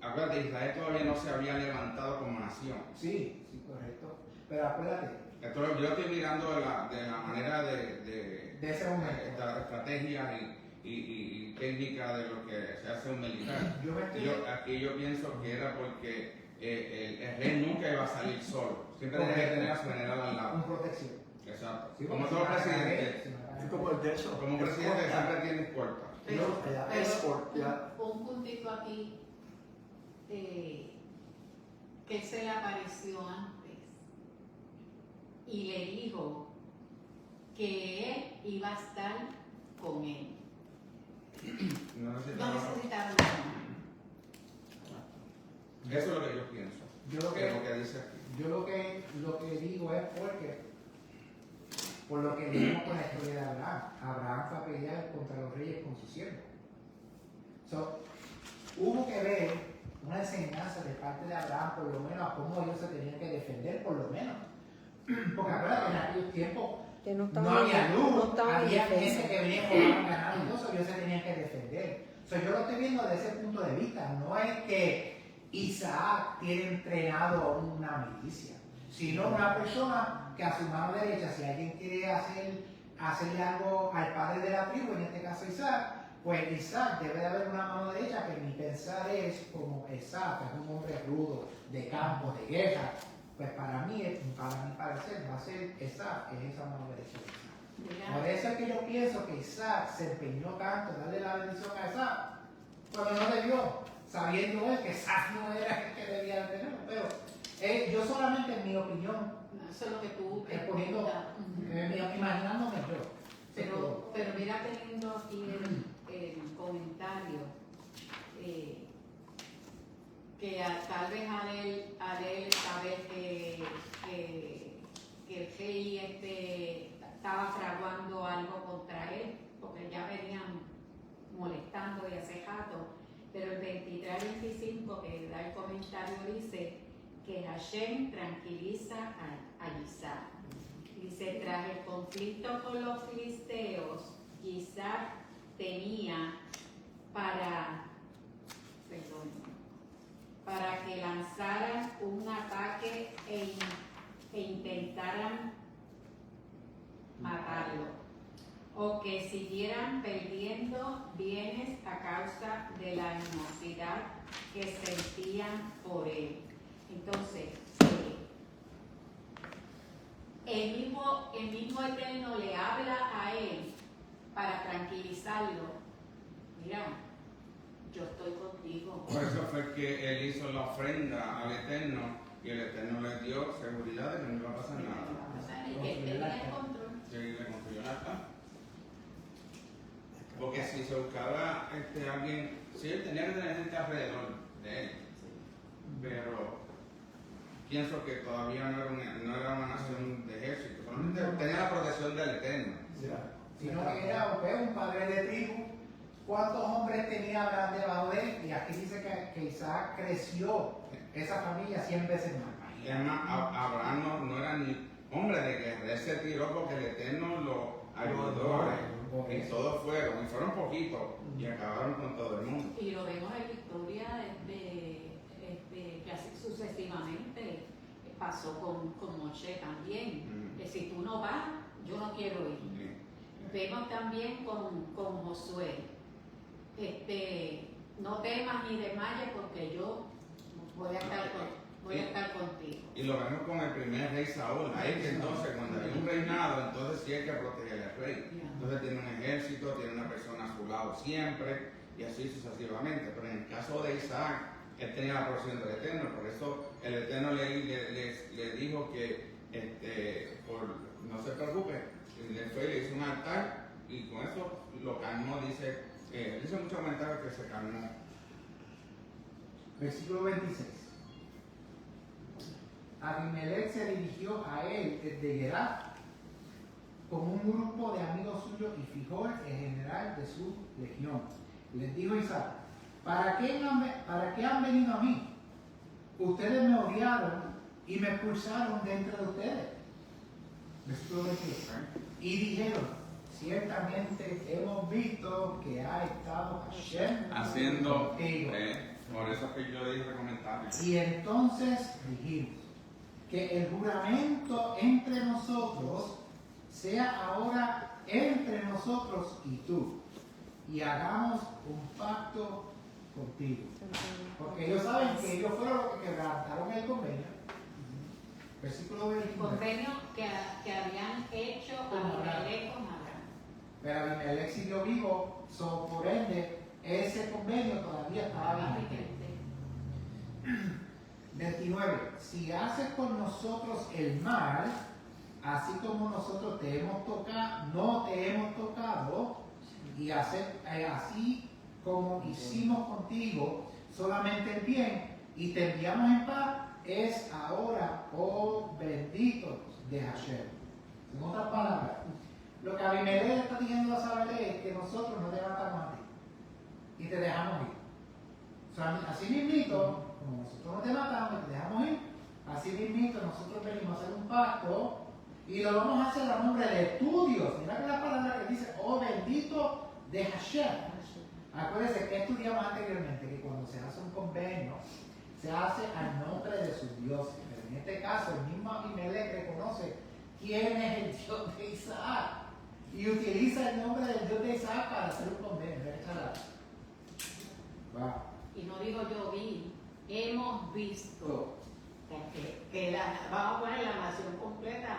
Speaker 6: acuérdate, Israel todavía no se había levantado como nación.
Speaker 1: Sí, sí, correcto. Pero acuérdate,
Speaker 6: Entonces, yo estoy mirando de la manera de
Speaker 1: ese momento.
Speaker 6: la estrategia y técnica de lo que se hace un militar.
Speaker 1: Yo me estoy...
Speaker 6: Aquí yo pienso que era porque el rey nunca iba a salir solo, siempre tenía que tener a su general al
Speaker 1: Con
Speaker 6: lado.
Speaker 1: protección.
Speaker 6: Exacto.
Speaker 1: Sí,
Speaker 6: Como
Speaker 1: porque
Speaker 6: todo
Speaker 1: si van a caer,
Speaker 6: presidente,
Speaker 1: si van a caer.
Speaker 2: Es como el de eso.
Speaker 6: como presidente siempre tiene escolta.
Speaker 2: Pero, escort, ya.
Speaker 3: un puntito aquí, que se le apareció antes y le dijo que él iba a estar con él.
Speaker 6: No
Speaker 3: No
Speaker 6: necesitaba-
Speaker 3: necesitaba
Speaker 6: Eso es lo que yo pienso.
Speaker 1: Yo lo
Speaker 6: Que es
Speaker 1: que,
Speaker 6: lo que dice aquí.
Speaker 1: yo lo que digo es por lo que leímos con la historia de Abraham. Abraham fue a pelear contra los reyes con sus siervos. So, hubo que ver una enseñanza de parte de Abraham, por lo menos, a cómo ellos se tenían que defender, por lo menos. Porque acuérdate, en aquellos tiempos
Speaker 4: Que no
Speaker 1: no
Speaker 4: estaban
Speaker 1: había
Speaker 4: no
Speaker 1: luz,
Speaker 4: estaban en
Speaker 1: había
Speaker 4: defensa.
Speaker 1: gente que venía con ganado y todo eso, ellos se tenían que defender. So, yo lo estoy viendo desde ese punto de vista. No es que Isaac tiene entrenado a una milicia, sino una persona que a su mano derecha, si alguien quiere hacerle algo al padre de la tribu, en este caso Isaac, pues Isaac debe de haber una mano derecha que mi pensar es como Isaac, que es un hombre rudo, de campo, de guerra. Pues para mi parecer, va a ser Isaac, que es esa mano derecha de Isaac. Por eso es que yo pienso que Isaac se empeñó tanto en darle la bendición a Isaac, cuando no debió, sabiendo él que Isaac no era el que debía tenerlo. Pero yo solamente, en mi opinión,
Speaker 3: Eso es lo que tú
Speaker 1: poniendo, imaginándome yo.
Speaker 3: pero mira, teniendo aquí el comentario, tal vez al él saber que el rey estaba fraguando algo contra él, porque ya venían molestando y hace rato, pero el 23-25 que da el comentario dice que Hashem tranquiliza a Isaac. Dice, tras el conflicto con los filisteos, Isaac tenía para que lanzaran un ataque e intentaran matarlo, o que siguieran perdiendo bienes a causa de la animosidad que sentían por él. Entonces, el mismo Eterno le habla a él para tranquilizarlo. Mira, yo estoy contigo.
Speaker 6: Por eso fue que él hizo la ofrenda al Eterno y el Eterno le dio seguridad de que no iba a pasar nada.
Speaker 3: O sea, y que él tenía el control.
Speaker 6: Sí, le construyó la arca. Porque si se buscaba alguien, sí, él tenía que tener gente alrededor de él, pero pienso que todavía no era una nación de ejército, solamente tenía la protección del Eterno.
Speaker 1: Sino que era un padre de tribu. ¿Cuántos hombres tenía Abraham debajo de él? Y aquí dice que Isaac creció esa familia 100 veces más.
Speaker 6: Y además, Abraham no era ni hombre de guerra, él se tiró porque el Eterno lo ayudó. Y todos fueron, y fueron poquitos, y acabaron con todo el mundo.
Speaker 3: Y lo vemos en la historia que así sucesivamente pasó con Moshe también. Que si tú no vas, yo no quiero ir.
Speaker 6: Sí.
Speaker 3: Vemos también con Josué. No temas ni desmayes porque yo voy a estar contigo.
Speaker 6: Y lo vemos con el primer rey Saúl. Ahí que entonces, cuando hay un reinado, entonces sí hay que proteger al rey. Entonces tiene un ejército, tiene una persona a su lado siempre, y así sucesivamente. Pero en el caso de Isaac, él tenía la protección del Eterno, por eso el Eterno le dijo que no se preocupe, le hizo un altar y con eso lo calmó, dice muchos comentarios que se calmó.
Speaker 1: Versículo 26. Abimelech se dirigió a él desde Gerar con un grupo de amigos suyos y fijó el general de su legión. Les dijo Isaac, ¿Para qué han venido a mí? Ustedes me odiaron y me expulsaron de entre ustedes. Versículo 22. Y dijeron, ciertamente hemos visto que ha estado Hashem
Speaker 6: Haciendo,
Speaker 1: contigo.
Speaker 6: por eso es que yo le hice comentario.
Speaker 1: Y entonces dijimos que el juramento entre nosotros sea ahora entre nosotros y tú, y hagamos un pacto contigo. Porque ellos saben que ellos fueron los que quebrantaron el convenio. Versículo
Speaker 3: El
Speaker 1: 29.
Speaker 3: convenio que habían hecho Abimelech con Abraham.
Speaker 1: Pero Abimelech siguió vivo, por ende, ese convenio todavía estaba vigente. 29. Si haces con nosotros el mal, así como nosotros te hemos tocado, no te hemos tocado, y así como hicimos contigo solamente el bien, y te enviamos en paz, es ahora, oh benditos de Hashem. En otras palabras, lo que Abimelech está diciendo a Zabelé es que nosotros no te matamos a ti y te dejamos ir. O sea, así mismito, como nosotros no te matamos y te dejamos ir, así mismito nosotros venimos a hacer un pacto y lo vamos a hacer a nombre de tu Dios. Mira que la palabra que dice, oh bendito de Hashem. Acuérdense que estudiamos anteriormente que cuando se hace un convenio, se hace al nombre de sus dioses. Pero en este caso, el mismo Abimelech reconoce quién es el Dios de Isaac y utiliza el nombre del Dios de Isaac para hacer un convenio. Wow.
Speaker 3: Y no digo yo vi, hemos visto. Vamos a poner la nación completa,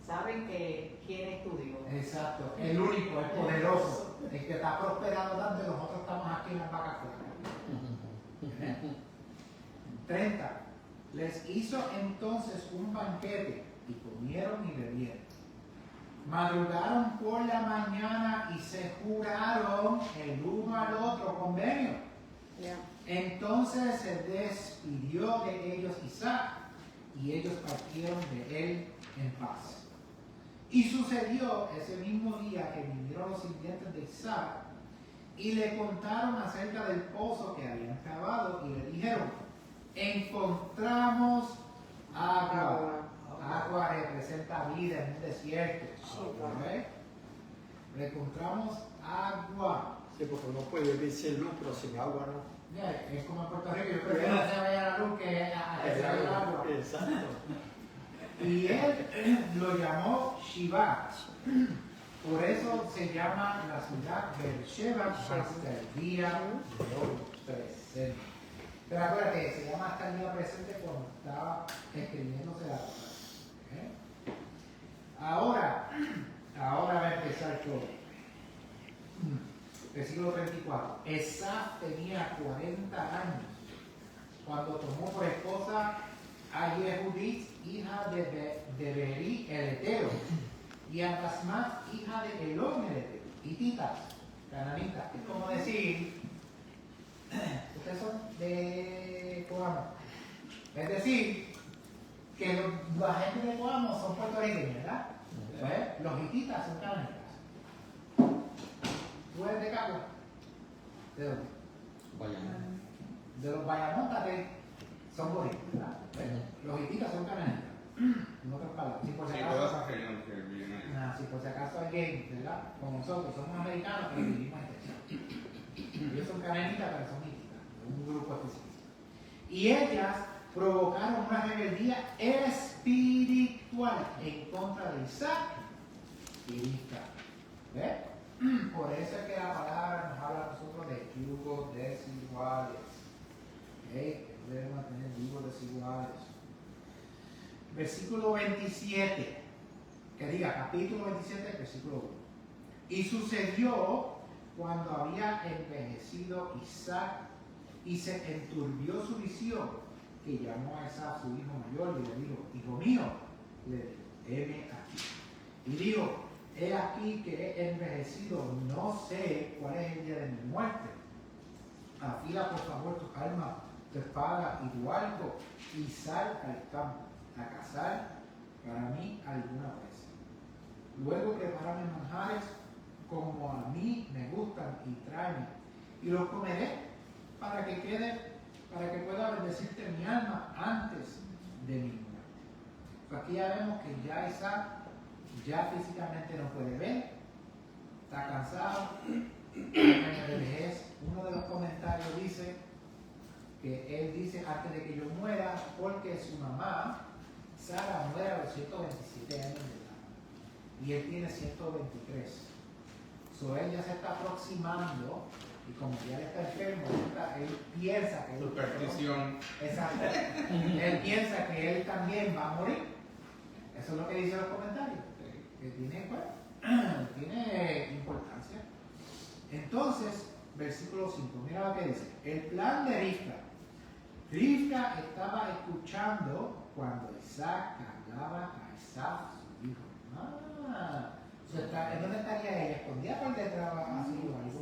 Speaker 3: saben que quién es tu Dios.
Speaker 1: Exacto, el único, el poderoso, el que está prosperando tanto y nosotros estamos aquí en las vacas flacas. 30. Les hizo entonces un banquete y comieron y bebieron. Madrugaron por la mañana y se juraron el uno al otro convenio.
Speaker 4: Yeah.
Speaker 1: Entonces se despidió de ellos Isaac y ellos partieron de él en paz. Y sucedió ese mismo día que vinieron los sirvientes de Isaac y le contaron acerca del pozo que habían cavado y le dijeron, encontramos agua. Agua representa vida en un desierto. ¿Okay? Le encontramos agua.
Speaker 2: Sí, porque uno puede vivir sin luz, pero sin agua no.
Speaker 1: Yeah, es como en Puerto Rico, yo prefiero que se vaya la luz que a que se vaya el agua.
Speaker 2: Exacto.
Speaker 1: Y él lo llamó Shiva. Por eso se llama la ciudad Beersheba hasta el día de hoy presente. Pero acuérdate, se llama hasta el día presente cuando estaba escribiéndose la palabra. Ahora va a empezar todo. Versículo 34. Esaf tenía 40 años cuando tomó por esposa a Yehudit, hija de Beri el Eteo, y a Basmat, hija de Elón el Eteo, hititas, cananitas. Es como decir, ustedes son de Coamo. Es decir, que la gente de Coamo son puertorriqueños, ¿verdad? ¿Ves? Los hititas son cananitas. ¿Tú eres de Cagua? ¿De dónde?
Speaker 5: Bayamón.
Speaker 1: De los Bayamontes son bonitos, ¿verdad? Los hititas son cananitas. En otras palabras, si por si
Speaker 6: Sí,
Speaker 1: acaso,
Speaker 6: toda esa región que viene ahí.
Speaker 1: si por si acaso alguien, ¿verdad? Como nosotros somos americanos, pero vivimos en Texas. Ellos son cananitas, pero son hititas, un grupo específico. Y ellas provocaron una rebeldía espiritual en contra de Isaac y Isaac. ¿Ves? Por eso es que la palabra nos habla a nosotros de yugos desiguales. ¿Okay? Debemos tener yugos desiguales. Versículo 27. Que diga, capítulo 27, versículo 1. Y sucedió cuando había envejecido Isaac y se enturbió su visión, que llamó a Esaf su hijo mayor y le dijo, hijo mío, le dijo, heme aquí. Y dijo, he aquí que he envejecido, no sé cuál es el día de mi muerte. Afila por favor tu arma, tu espada y tu arco, y sal al campo a cazar para mí alguna presa. Luego prepárame manjares como a mí me gustan y tráeme, y los comeré para que pueda bendecirte mi alma antes de mi muerte. Aquí ya vemos que ya Isaac ya físicamente no puede ver, está cansado, en la vejez. Uno de los comentarios dice que él dice antes de que yo muera, porque su mamá, Sara, muere a los 127 años de edad y él tiene 123. So él ya se está aproximando y como ya él está enfermo, él piensa que
Speaker 6: Superstición.
Speaker 1: exacto. Él piensa que él también va a morir. Eso es lo que dicen los comentarios, que tiene, bueno, tiene importancia. Entonces, versículo 5, mira lo que dice. El plan de Rivka. Rivka estaba escuchando cuando Isaac hablaba a Isaac, su hijo. ¿Dónde estaría ella? ¿Escondida por detrás así o algo?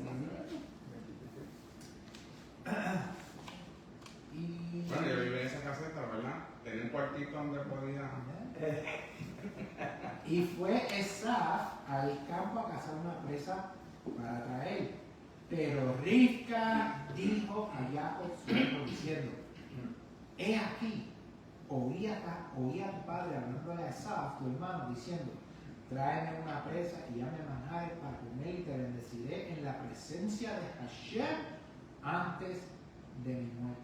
Speaker 1: Y...
Speaker 6: Bueno, yo viví en esa caseta, ¿verdad? Tenía un cuartito donde podía...
Speaker 1: Y fue Esaf al campo a cazar una presa para traer. Pero Rivka dijo a Jacob su hijo diciendo, he aquí, oí a tu padre hablándole a Esaf, tu hermano, diciendo, tráeme una presa y dame manjares para comer y te bendeciré en la presencia de Hashem antes de mi muerte.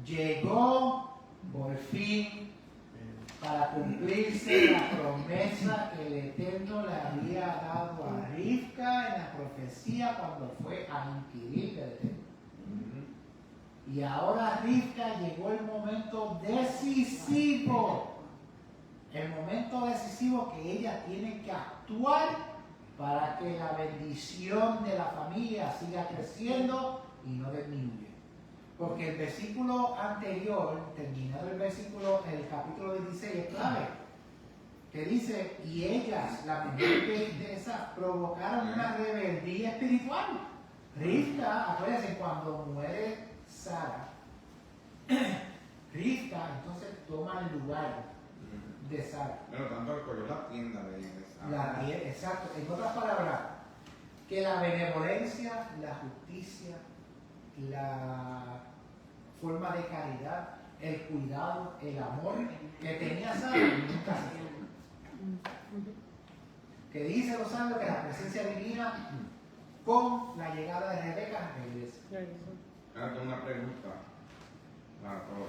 Speaker 1: Llegó por fin para cumplirse la promesa que el Eterno le había dado a Rivka en la profecía cuando fue a inquirir del Eterno. Y ahora Rivka llegó el momento decisivo. El momento decisivo que ella tiene que actuar para que la bendición de la familia siga creciendo y no disminuya. Porque el versículo anterior, terminado el versículo, el capítulo 16 es clave, que dice, y ellas, la mujer de esas, provocaron una rebeldía espiritual. Rivka, acuérdense, cuando muere Sara, Rivka entonces toma el lugar de Sara.
Speaker 6: Bueno, tanto que cogió la tienda de ella.
Speaker 1: Exacto. En otras palabras, que la benevolencia, la justicia, la forma de caridad, el cuidado, el amor que tenía Sara nunca se fue. Que dice los santos que la presencia divina con la llegada de Rebeca regresa.
Speaker 6: Ahora tengo una pregunta para todos.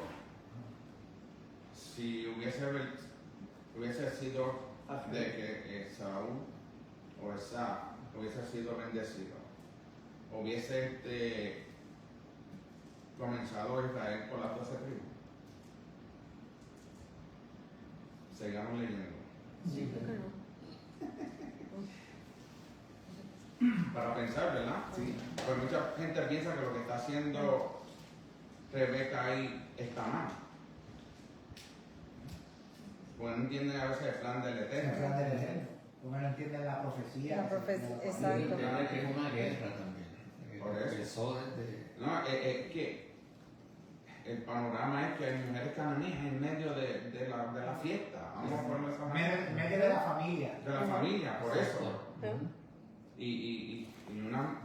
Speaker 6: Si hubiese sido de que Saúl o Esaf hubiese sido bendecido, hubiese comenzado Israel por las 12 tribus. Sigamos leyendo.
Speaker 5: Sí,
Speaker 6: Para pensar, ¿verdad?
Speaker 1: Sí.
Speaker 6: Pues mucha gente piensa que lo que está haciendo Rebeca ahí está mal. Pues no entienden a veces el plan del
Speaker 1: El
Speaker 6: Eterno.
Speaker 1: plan del Eterno. Como no entienden la profecía.
Speaker 4: La profecía,
Speaker 1: de la
Speaker 4: exacto.
Speaker 1: familia.
Speaker 5: entiende que es una guerra también.
Speaker 6: Por eso.
Speaker 5: Empezó desde...
Speaker 6: No, es que el panorama es que hay mujeres cananeas en medio de la fiesta. Vamos a ponerlo de esa manera.
Speaker 1: Medio de la familia.
Speaker 6: De la familia, por eso.
Speaker 5: Ujú.
Speaker 6: Y una...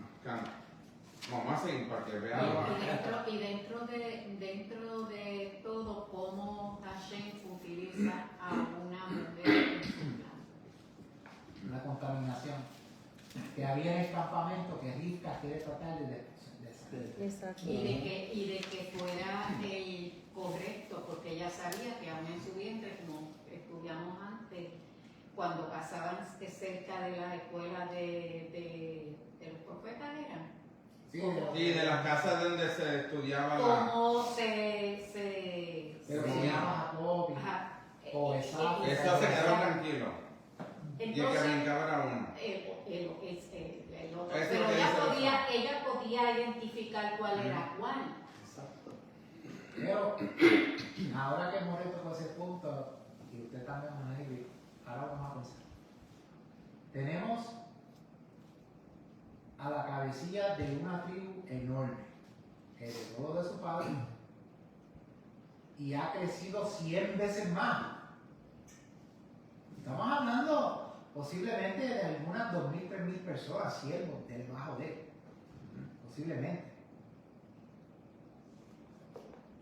Speaker 6: Vamos a seguir para que vean.
Speaker 3: Y dentro de todo, cómo Hashem utiliza a una mujer en su plan.
Speaker 1: Una contaminación. Que había en el campamento que Rivka quiere tratar de salir.
Speaker 4: Exacto.
Speaker 3: Y de que fuera el correcto, porque ella sabía que aún en su vientre, como estudiamos antes, cuando pasaban cerca de las escuelas de los profetas eran.
Speaker 1: Sí,
Speaker 6: Y de las casas donde se estudiaba la...
Speaker 3: Cómo se
Speaker 1: pero se llama Jacob
Speaker 3: ajá,
Speaker 1: o Esaf.
Speaker 6: Eso se quedó tranquilo. Y el que
Speaker 3: entonces,
Speaker 6: brincaba era uno.
Speaker 3: el otro.
Speaker 6: Eso
Speaker 3: Pero
Speaker 6: que dice
Speaker 3: ella podía identificar cuál era cuál.
Speaker 1: Exacto. Pero ahora que hemos tocado ese punto, y usted también, Managui, ahora vamos a pensar. Tenemos a la cabecilla de una tribu enorme, heredó de su padre y ha crecido 100 veces más. Estamos hablando posiblemente de algunas 2.000, 3.000 personas, siervos debajo de él, posiblemente.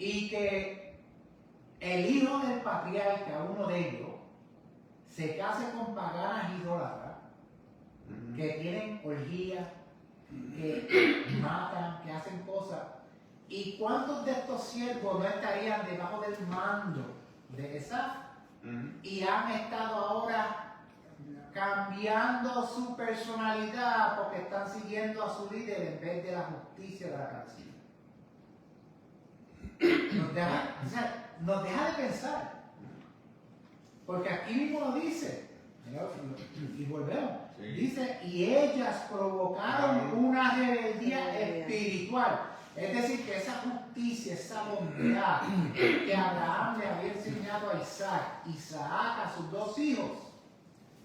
Speaker 1: y que el hijo del patriarca, uno de ellos, se case con paganas idólatras que tienen orgías, que matan, que hacen cosas. ¿Y cuántos de estos siervos no estarían debajo del mando de Esaf? Y han estado ahora cambiando su personalidad porque están siguiendo a su líder en vez de la justicia de la canción. Nos deja de pensar. Porque aquí mismo lo dice, y volvemos,
Speaker 6: Sí.
Speaker 1: dice, y ellas provocaron una rebeldía espiritual. Es decir, que esa justicia, esa bondad que Abraham le había enseñado a Isaac a sus dos hijos,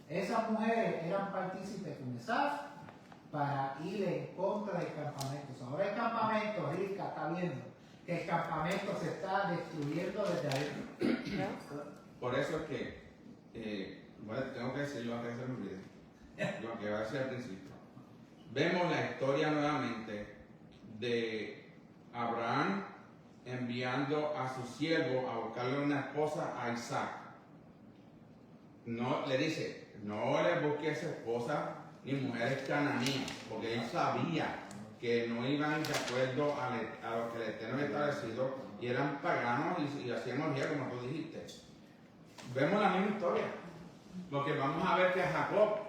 Speaker 1: esas mujeres eran partícipes con Isaac para ir en contra del campamento. Ahora el campamento, Rica está viendo que el campamento se está destruyendo desde adentro.
Speaker 6: Por eso es que, bueno, tengo que decirlo antes de que se me olvide, lo que iba a decir al principio. Vemos la historia nuevamente de Abraham enviando a su siervo a buscarle una esposa a Isaac. No le dice, no le busques esposa ni mujeres cananeas, porque él sabía que no iban de acuerdo a lo que el Eterno había establecido y eran paganos y hacían orgía, como tú dijiste. Vemos la misma historia, porque vamos a ver que Jacob,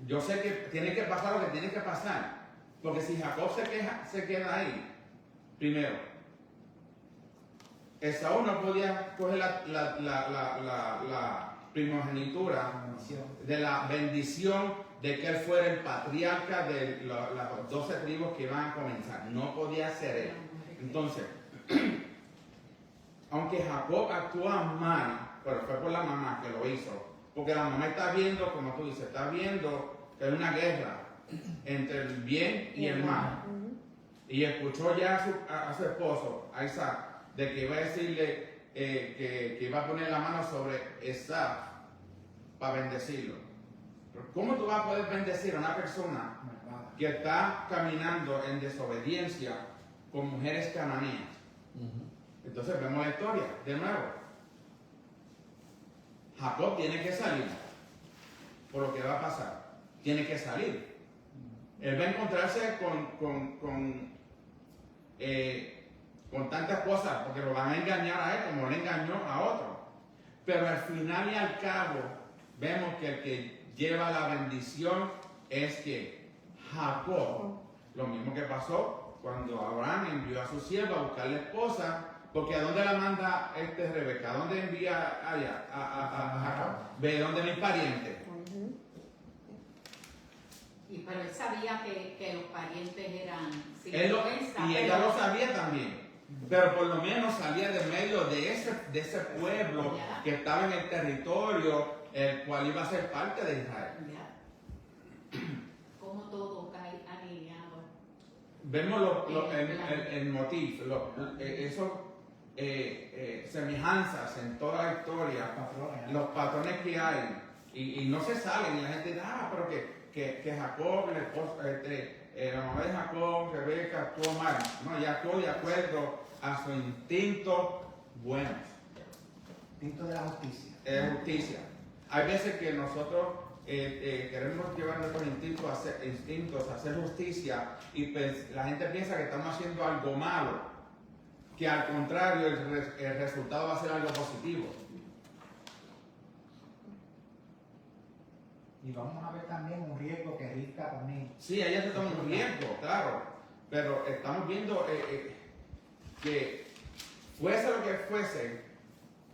Speaker 6: yo sé que tiene que pasar lo que tiene que pasar, porque si Jacob se queda ahí, primero, Esaú no podía coger la primogenitura de la bendición de que él fuera el patriarca de las 12 tribus que iban a comenzar. No podía ser él. Entonces, aunque Jacob actúa mal, pero fue por la mamá que lo hizo, porque la mamá está viendo, como tú dices, está viendo que hay una guerra entre el bien y el mal. Y escuchó ya a su esposo, a Isaac, de que iba a decirle que iba a poner la mano sobre Esaf para bendecirlo. Pero ¿cómo tú vas a poder bendecir a una persona que está caminando en desobediencia con mujeres cananeas? Entonces vemos la historia de nuevo. Jacob tiene que salir por lo que va a pasar. Tiene que salir. Él va a encontrarse con tantas cosas, porque lo van a engañar a él como le engañó a otro. Pero al final y al cabo, vemos que el que lleva la bendición es que Jacob. Lo mismo que pasó cuando Abraham envió a su sierva a buscarle esposa, porque ¿a dónde la manda Rebeca? ¿A dónde envía allá? A Jacob. Ve donde mis parientes.
Speaker 3: Pero él sabía que los parientes eran
Speaker 6: Y ella lo sabía también. Pero por lo menos salía de medio de ese pueblo que estaba en el territorio, el cual iba a ser parte de Israel.
Speaker 3: Como todo cae alineado.
Speaker 6: Vemos el motivo, esos semejanzas en toda la historia, los patrones que hay, y no se salen, y la gente dice, pero que Jacob, la mamá de Jacob, Rebeca, actuó mal. No, ella actuó de acuerdo a su instinto bueno.
Speaker 1: Instinto de la justicia.
Speaker 6: Justicia. Hay veces que nosotros queremos llevar nuestros instintos a hacer justicia y pues, la gente piensa que estamos haciendo algo malo, que al contrario el resultado va a ser algo positivo.
Speaker 1: Y vamos a ver también un riesgo que Rivka también.
Speaker 6: Sí, ella se toma un riesgo, claro, pero estamos viendo que fuese lo que fuese,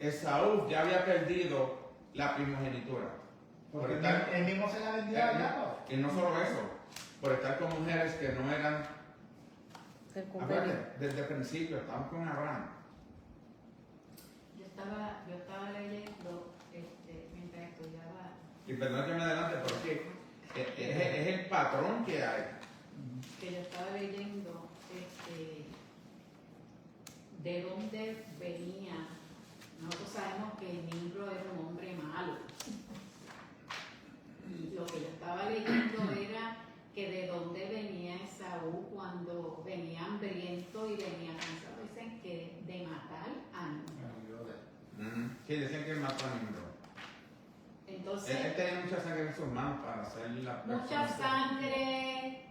Speaker 6: Esaú ya había perdido la primogenitura.
Speaker 1: Porque él mismo se la vendió a Jacob.
Speaker 6: Y no solo eso, por estar con mujeres que no eran. Acuérdate, desde el principio, estamos con Abraham.
Speaker 3: Yo estaba leyendo mientras estudiaba.
Speaker 6: Y perdón que me adelante, porque es el patrón que hay.
Speaker 3: Que yo estaba leyendo de dónde venía. Nosotros sabemos que Nimrod era un hombre malo. Y lo que yo estaba leyendo era que de dónde venía Esaú cuando cuando venía hambriento y venía cansado, dicen que de matar a niños.
Speaker 6: Sí, decían que él mató a Nimrod.
Speaker 3: Entonces,
Speaker 6: Él tenía mucha sangre en sus manos para hacer la
Speaker 3: mucha sangre,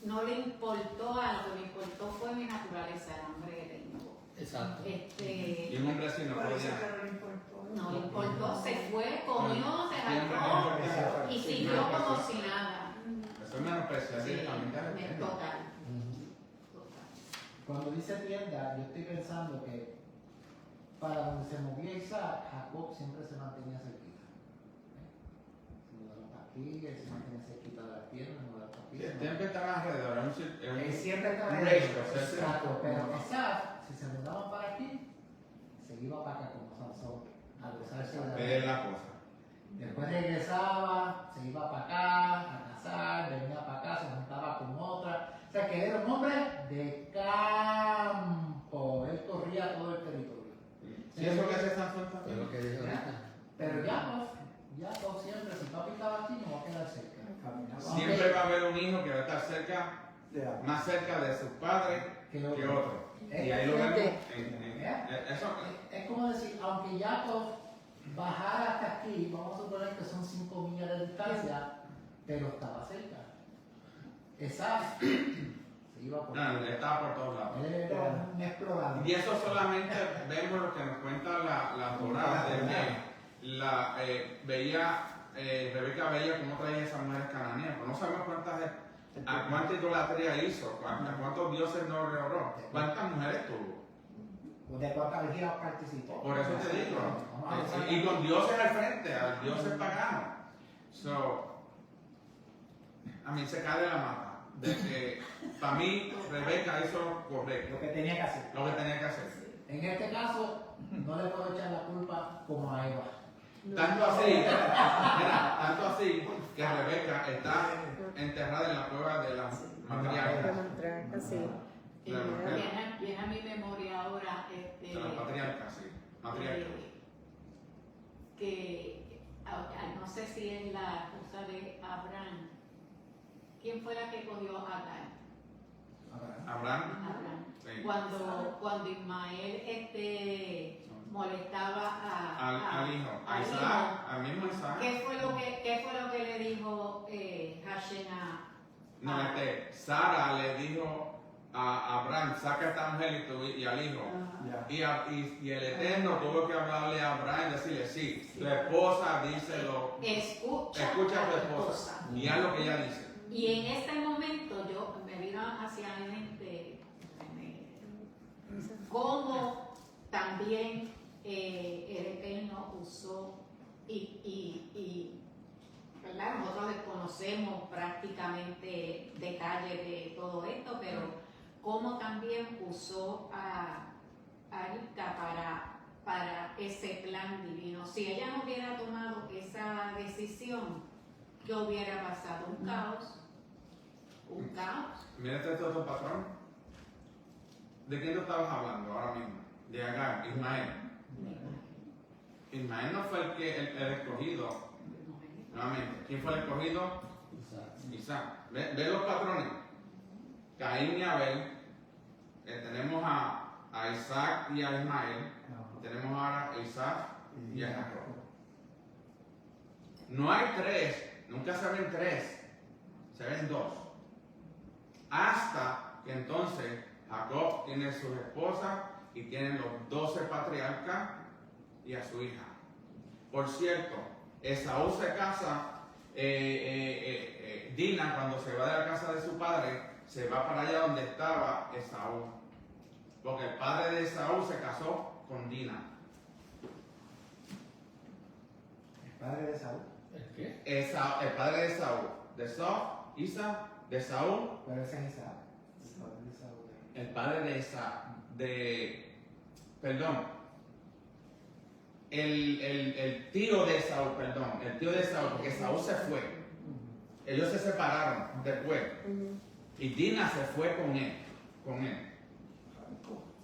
Speaker 3: no le importó algo, le importó fue mi naturaleza, el hambre que tengo.
Speaker 5: Exacto.
Speaker 6: Y un hombre así no
Speaker 7: Por eso
Speaker 6: podía.
Speaker 7: que no le importó.
Speaker 3: No le importó, se fue, comió, se
Speaker 6: Siempre
Speaker 3: jaló
Speaker 6: menospreciar.
Speaker 3: y siguió como si nada.
Speaker 6: Eso es menospreciar
Speaker 3: Sí,
Speaker 6: directamente a la gente.
Speaker 3: total.
Speaker 5: Ujú.
Speaker 3: Total.
Speaker 1: Cuando dice tienda, yo estoy pensando que para donde se movía Isaac, Jacob siempre se mantenía cerquita. Se mudaron para aquí, él se mantenía cerquita de las piernas, se mudaron para aquí.
Speaker 6: Sí, siempre estaba alrededor.
Speaker 1: Él siempre estaba
Speaker 6: un
Speaker 1: ahí.
Speaker 6: ratio, ¿cierto?
Speaker 1: Exacto, pero Isaac, si se mudaban para aquí, se iba para acá como Sansón, a gozarse de la
Speaker 6: Ver la cosa.
Speaker 1: Después regresaba, se iba para acá, a casar, venía para acá, se juntaba con otra. O sea que era un hombre de campo. Él corría todo el territorio.
Speaker 6: Sí, eso que hace Sansón
Speaker 5: Es
Speaker 6: también.
Speaker 5: lo que dijo ahorita.
Speaker 1: Pero Jacob siempre, si papi estaba aquí, no va a quedar cerca.
Speaker 6: Siempre va a haber un hijo que va a estar cerca, más cerca de sus padres
Speaker 1: Que
Speaker 6: que
Speaker 1: otro.
Speaker 6: otro. Y ahí lo vemos. Eso,
Speaker 1: Es como decir, aunque Jacob bajara hasta aquí, vamos a suponer que son 5 millas de distancia, pero estaba cerca. Isaac se iba por
Speaker 6: no, estaba por todos lados.
Speaker 1: Él era un explorador.
Speaker 6: Y eso solamente vemos lo que nos cuenta la Torá, de que Rebeca veía cómo traía esas mujeres cananeas, pero no sabemos a cuánta idolatría hizo, a cuántos dioses no reoró, cuántas mujeres tuvo.
Speaker 1: ¿De cuántas vigías participó?
Speaker 6: Por eso te digo,
Speaker 1: Vamos a
Speaker 6: y con dioses al frente, al dioses pagano. A mí se cae de la mata, de que para mí Rebeca hizo lo correcto,
Speaker 1: lo que tenía que hacer.
Speaker 6: lo que tenía que hacer.
Speaker 1: En este caso, no le puedo echar la culpa como a Eva.
Speaker 6: Tanto así que Rebeca está enterrada en la cueva de la
Speaker 4: De
Speaker 6: matriarca.
Speaker 4: matriarca, sí.
Speaker 3: Viene a mi memoria ahora
Speaker 6: De la patriarca, sí. Matriarca.
Speaker 3: no sé si es la esposa de Abraham. ¿Quién fue la que cogió a Agar?
Speaker 6: Abraham.
Speaker 3: Abraham.
Speaker 6: Sí.
Speaker 3: Cuando Ismael molestaba
Speaker 6: Al hijo, a
Speaker 3: al
Speaker 6: Isaac,
Speaker 3: hijo,
Speaker 6: al mismo Isaac.
Speaker 3: ¿qué fue lo que le dijo Hashem
Speaker 6: No, Sara le dijo a Abraham, saca a esta mujer y al hijo. Y el Eterno tuvo que hablarle a Abraham y decirle, sí, tu esposa dice escucha a tu esposa y haz lo que ella dice.
Speaker 3: Y en este momento me vino hacia mi mente cómo también el Eterno usó ¿verdad? Nosotros desconocemos prácticamente detalles de todo esto, pero cómo también usó a Rivka para ese plan divino. Si ella no hubiera tomado esa decisión, ¿qué hubiera pasado? Un caos. Un caos.
Speaker 6: Mira este otro patrón. ¿De quién tú estabas hablando ahora mismo? De Agar, Ismael. Ismael no fue el escogido. Nuevamente, ¿quién fue el escogido? Isaac. ¿Ve los patrones? Caín y Abel. Tenemos a Isaac y a Ismael. Tenemos ahora a Isaac y a Jacob. No hay tres, nunca se ven tres, se ven dos. Hasta que entonces Jacob tiene sus esposas y tiene los 12 patriarcas y a su hija. Por cierto, Esaú se casa, Dina cuando se va de la casa de su padre, se va para allá donde estaba Esaú. Porque el padre de Esaú se casó con Dina.
Speaker 1: El padre de Saúl.
Speaker 5: ¿El qué?
Speaker 6: El padre de Esaú. De Esaú,
Speaker 1: Pero ese es Isaac. El padre de Saúl.
Speaker 6: el padre de Esaú. El tío de Esaú, el tío de Esaú, porque Esaú se fue. Ellos se separaron después. Y Dina se fue con él.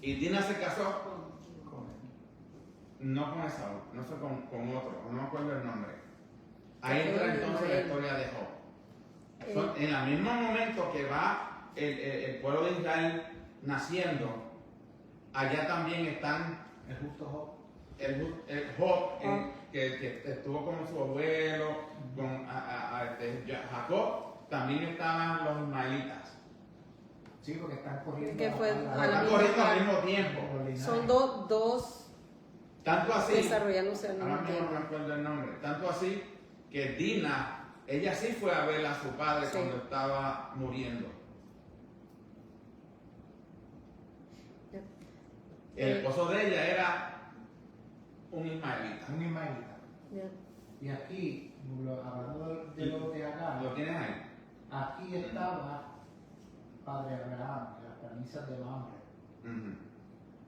Speaker 6: Y Dina se casó no con Esaú, no fue con otro, no me acuerdo el nombre. Ahí entra entonces la historia de Job. En el mismo momento que va el pueblo de Israel naciendo, allá también están
Speaker 1: El justo Job.
Speaker 6: el Job, que estuvo con su abuelo, con Jacob, también estaban los ismaelitas.
Speaker 1: Sí, porque están corriendo.
Speaker 4: Que fue
Speaker 1: a la-
Speaker 4: a la
Speaker 6: Están
Speaker 4: misma
Speaker 6: corriendo al
Speaker 4: par.
Speaker 6: mismo tiempo.
Speaker 1: los linajes.
Speaker 4: Son dos
Speaker 6: Tanto así,
Speaker 4: desarrollándose al
Speaker 6: ahora
Speaker 4: mismo
Speaker 6: mismo no
Speaker 4: tiempo.
Speaker 6: me acuerdo el nombre, tanto así que Dina, ella sí fue a ver a su padre
Speaker 4: Sí.
Speaker 6: cuando estaba muriendo.
Speaker 4: Ya.
Speaker 6: El esposo de ella era un ismaelita.
Speaker 1: Un ismaelita.
Speaker 4: Ya.
Speaker 1: Y aquí, hablando de lo de acá,
Speaker 6: ¿Lo tienes ahí?
Speaker 1: aquí estaba Padre Abraham, en las planicies de Mamre.
Speaker 6: Ujú.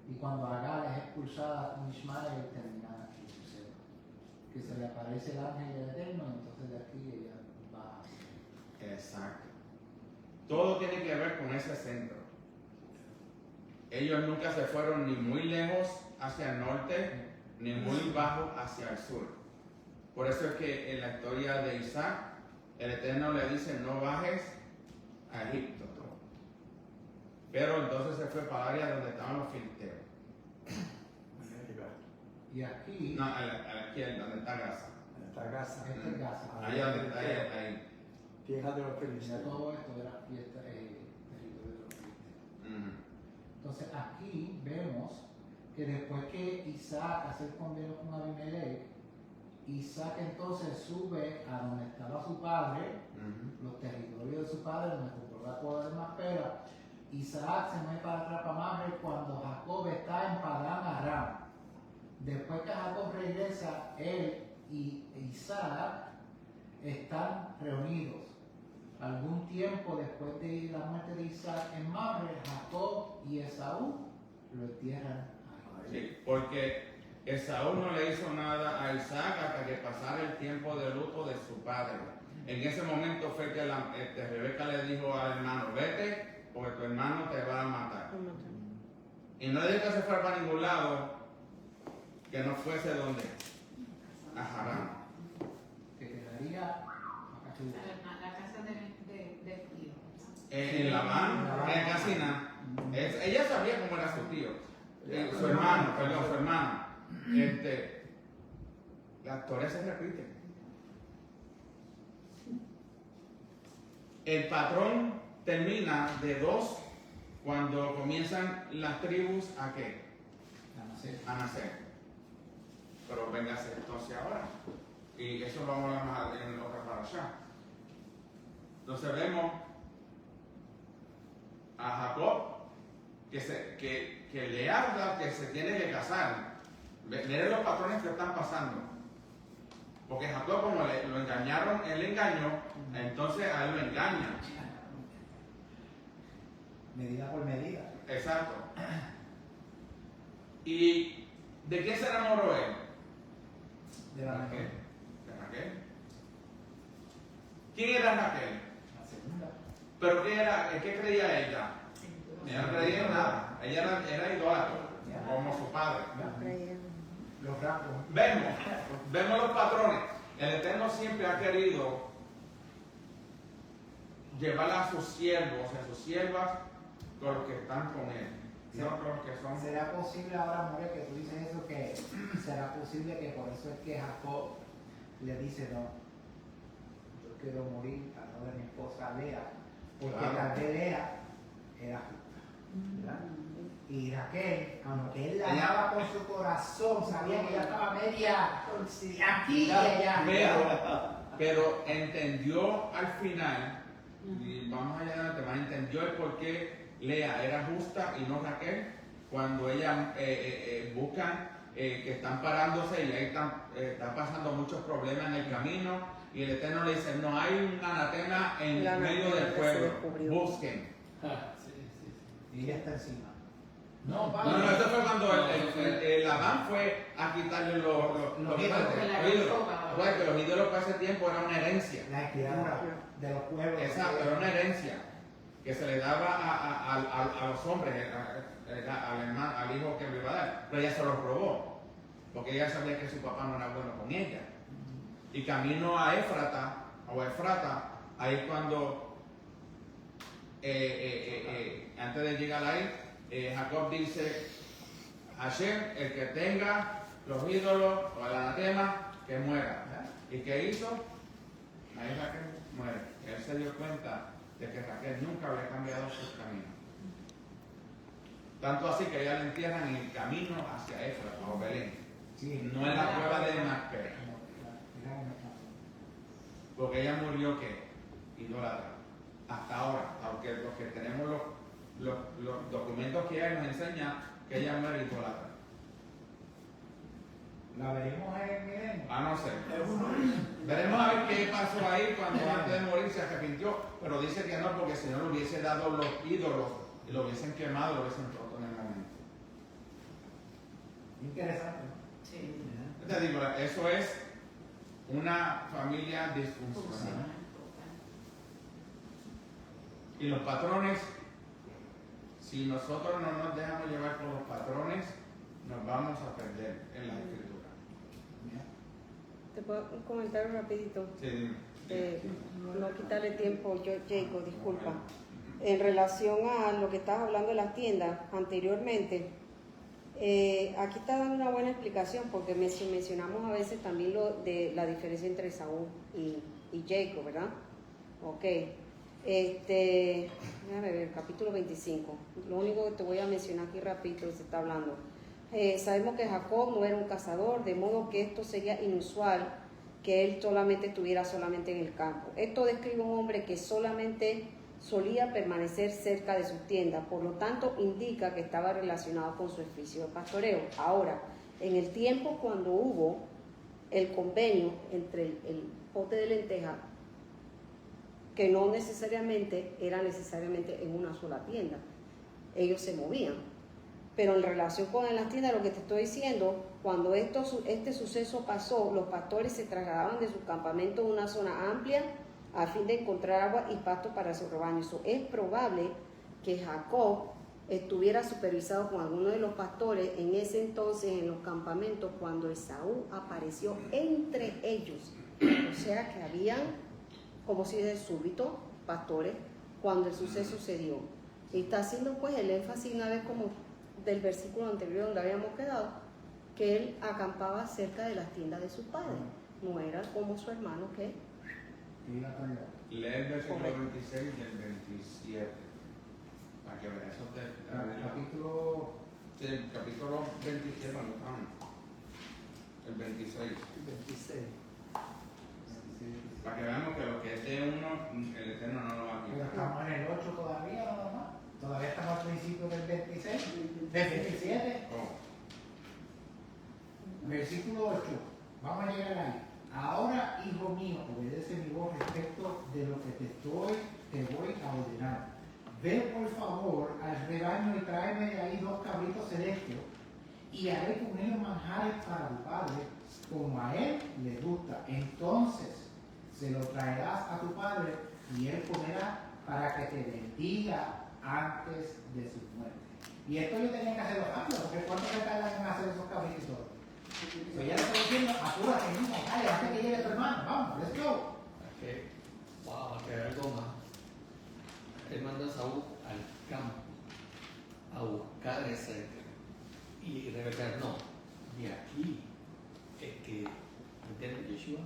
Speaker 1: Y cuando Agar es expulsada con Ismael, termina aquí sucede. Que se le aparece el ángel del Eterno, entonces de aquí ella va.
Speaker 6: Exacto. Todo tiene que ver con ese centro. Ellos nunca se fueron ni muy lejos hacia el norte, ni muy bajo hacia el sur. Por eso es que en la historia de Isaac, el Eterno le dice, no bajes a Egipto. Pero entonces se fue para el área donde estaban los filisteos.
Speaker 1: Y aquí,
Speaker 6: No, a la izquierda, donde está Gaza.
Speaker 2: En esta casa.
Speaker 1: este es Gaza.
Speaker 6: Allá donde está ahí.
Speaker 2: Tierra de los
Speaker 1: Ya
Speaker 2: felices.
Speaker 1: todo esto era fiesta, territorio de los filisteos.
Speaker 6: Ujú.
Speaker 1: Entonces aquí vemos que después que Isaac hace el convenio con Abimelech, Isaac entonces sube a donde estaba su padre,
Speaker 6: Ujú.
Speaker 1: los territorios de su padre, donde compró la cueva de Macpela. Isaac se mueve para atrás para Mamre cuando Jacob está en Padán Aram. Después que Jacob regresa, él y Isaac están reunidos. Algún tiempo después de la muerte de Isaac en Mamre, Jacob y Esaú lo entierran ahí.
Speaker 6: Sí, porque Esaú no le hizo nada a Isaac hasta que pasara el tiempo de luto de su padre. En ese momento fue que Rebeca le dijo al hermano, vete, porque tu hermano te va a matar. Y no le dijo que se fuera para ningún lado, que no fuese donde, a Harán.
Speaker 1: Que quedaría acá arriba.
Speaker 3: La casa del tío.
Speaker 6: En Labán, en Casina, ella sabía cómo era su tío, su hermano, perdón, su hermano. La historia se repite. El patrón termina de 2 cuando comienzan las tribus a qué? A nacer. Pero véngase entonces ahora. Y eso lo vamos a hablar más en otra parasha. Entonces vemos a Jacob que le habla que se tiene que casar. Miren los patrones que están pasando. Porque Jacob, como lo engañaron, él engañó, entonces a él lo engañan.
Speaker 1: Medida por medida.
Speaker 6: Exacto. ¿Y de quién se enamoró él?
Speaker 1: De la
Speaker 6: Raquel.
Speaker 1: menor.
Speaker 6: ¿De Raquel? ¿Quién era Raquel?
Speaker 1: La segunda.
Speaker 6: ¿Pero qué creía ella? Ella no creía en nada. Ella era idólatra, como su padre.
Speaker 1: Los rasgos.
Speaker 6: Vemos los patrones. El Eterno siempre ha querido llevar a sus siervos, a sus siervas, con los que están con él. No con los que son.
Speaker 1: ¿Será posible ahora, More, que tú dices eso, que será posible que por eso es que Jacob le dice, no, yo quiero morir al lado de mi esposa Lea, porque
Speaker 6: Claro.
Speaker 1: tal vez Lea era justa. Y Raquel, aunque él la
Speaker 6: Ella-
Speaker 1: amaba con su corazón, sabía que ella estaba media aquí y allá.
Speaker 6: Pero entendió al final, y vamos allá adelante, más entendió el por qué Lea era justa y no Raquel, cuando ella buscan que están parándose y ahí están pasando muchos problemas en el camino, y el Eterno le dice, no hay un anatema en
Speaker 4: La
Speaker 6: medio del
Speaker 4: anatema se
Speaker 6: pueblo,
Speaker 4: descubrió.
Speaker 6: busquen.
Speaker 1: Y ella está encima.
Speaker 6: No, eso fue cuando el Labán fue a quitarle los
Speaker 1: Los
Speaker 6: ídolos.
Speaker 1: ídolos.
Speaker 6: Recuerda que los ídolos para ese tiempo era una herencia.
Speaker 1: La escritura de los pueblos.
Speaker 6: Exacto, era una herencia que se le daba a los hombres, al hijo que le iba a dar, pero ella se los robó, porque ella sabía que su papá no era bueno con ella. Y camino a Efrata, ahí cuando antes de llegar ahí, Jacob dice, Hashem, el que tenga los ídolos o el anatema, que muera. ¿Y qué hizo? Ahí Raquel muere. Él se dio cuenta de que Raquel nunca había cambiado sus caminos. Tanto así que ella le entierran en el camino hacia Éfrata o Belén.
Speaker 1: Sí.
Speaker 6: No en la cueva de Macpela. Porque ella murió ¿qué? Idólatra. Hasta ahora, aunque los que tenemos los documentos que ella nos enseña que ella muere idólatra.
Speaker 1: La veremos en Milenio.
Speaker 6: No sé. Veremos a ver qué pasó ahí cuando antes de morir se arrepintió, pero dice que no, porque si no le hubiese dado los ídolos y lo hubiesen quemado, lo hubiesen roto en el momento.
Speaker 1: Interesante.
Speaker 3: Sí.
Speaker 6: Te digo, eso es una familia disfuncional. Y los patrones, si nosotros no nos dejamos llevar por los patrones, nos vamos a perder en la escritura.
Speaker 4: Te puedo un comentario rapidito.
Speaker 6: Sí,
Speaker 4: No quitarle tiempo, Jacob, disculpa. En relación a lo que estabas hablando de las tiendas anteriormente, aquí está dando una buena explicación porque mencionamos a veces también lo de la diferencia entre Saúl y Jacob, ¿verdad? Ok. Déjame ver, capítulo 25. Lo único que te voy a mencionar aquí rapidito se está hablando. Sabemos que Jacob no era un cazador, de modo que esto sería inusual que él estuviera solamente en el campo. Esto describe un hombre que solamente solía permanecer cerca de sus tiendas, por lo tanto indica que estaba relacionado con su oficio de pastoreo. Ahora, en el tiempo cuando hubo el convenio entre el pote de lenteja, que no necesariamente era necesariamente en una sola tienda, ellos se movían. Pero en relación con las tiendas, lo que te estoy diciendo, cuando este suceso pasó, los pastores se trasladaban de su campamento a una zona amplia a fin de encontrar agua y pasto para su rebaño. Eso es probable que Jacob estuviera supervisado con alguno de los pastores en ese entonces en los campamentos cuando Esaú apareció entre ellos. O sea que habían, como si de súbito, pastores cuando el suceso se dio. Y está haciendo pues el énfasis una vez como del versículo anterior donde habíamos quedado, que él acampaba cerca de las tiendas de su padre. No era como su hermano que...
Speaker 6: Lee el versículo 26 y el 27. Para que veas eso.
Speaker 1: Capítulo...
Speaker 6: Sí, el capítulo 27, el 26.
Speaker 1: 26.
Speaker 6: Para que veamos que lo que es de uno, el Eterno no lo va a
Speaker 1: Pero
Speaker 6: quitar.
Speaker 1: estamos en el 8 todavía, nada más. Todavía estamos al principio del 26, del 27. Versículo 8. Vamos a llegar ahí. Ahora, hijo mío, obedece mi voz respecto de lo que te voy a ordenar. Ve por favor al rebaño y tráeme de ahí 2 cabritos celestios y haré con ellos manjares para tu padre, como a él le gusta. Entonces se lo traerás a tu padre y él comerá para que te bendiga antes de su muerte. Y esto yo tenía que hacerlo rápido, porque ¿cuánto se tardan en hacer esos cabritos? So ya le estoy diciendo, apúrate, niña, dale, antes que llegue tu hermano, vamos, let's go.
Speaker 5: Que hay algo más. Él manda a Saúl al campo a buscar ese. Y Rebeca, no, de aquí es que. ¿Me entiendes, Yeshua?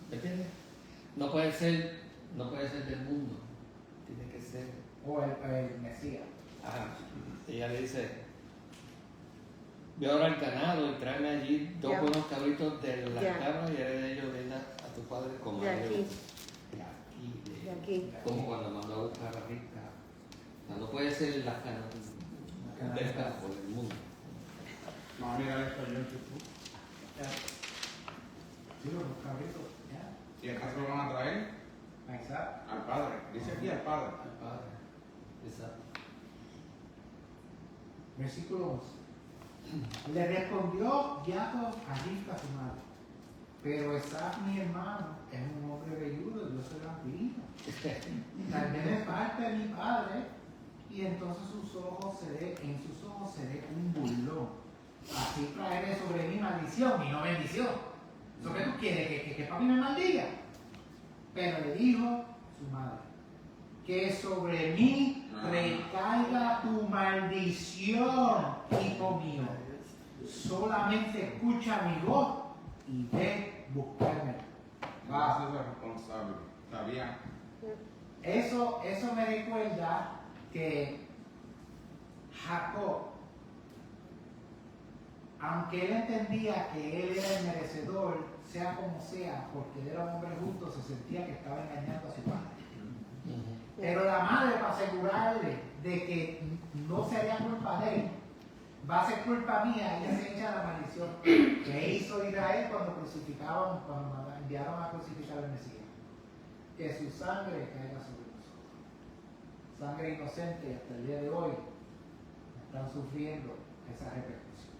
Speaker 5: ¿Me entiendes? No puede ser del mundo. Tiene que ser.
Speaker 1: O el Mesías.
Speaker 5: Ella le dice, ve ahora al ganado y tráeme allí 2 buenos cabritos de la cabra y haré de ellos a tu padre como
Speaker 4: De aquí.
Speaker 5: de
Speaker 4: De aquí.
Speaker 5: como cuando mandó a buscar a Rita. O sea, no puede ser la cana del campo, del mundo.
Speaker 6: No, mira esto, yo en YouTube.
Speaker 1: Sí, los cabritos, ya.
Speaker 6: ¿Y acaso lo van a traer?
Speaker 1: Exacto.
Speaker 6: Al padre. Dice aquí al padre.
Speaker 5: Al padre. Exacto.
Speaker 1: Versículo 11. Le respondió Jacob a Rivka su madre, pero Esaf mi hermano es un hombre velludo y yo soy vampirino. Tal vez de parte de mi padre, y entonces en sus ojos seré un burlón. Así traeré sobre mí maldición y no bendición. ¿Eso qué tú quieres? ¿Que papi me maldiga? Pero le dijo su madre, que sobre mí recaiga tu maldición, hijo mío. Solamente escucha mi voz y ve buscarme.
Speaker 6: Eso es responsable. Está bien.
Speaker 1: Eso me recuerda que Jacob, aunque él entendía que él era el merecedor, sea como sea, porque él era un hombre justo, se sentía que estaba engañando a su padre. Pero la madre, para asegurarle de que no sería culpa de él, va a ser culpa mía, ella se echa la maldición que hizo Israel cuando crucificaban, cuando enviaron a crucificar al Mesías. Que su sangre caiga sobre nosotros. Sangre inocente, y hasta el día de hoy están sufriendo esa repercusión.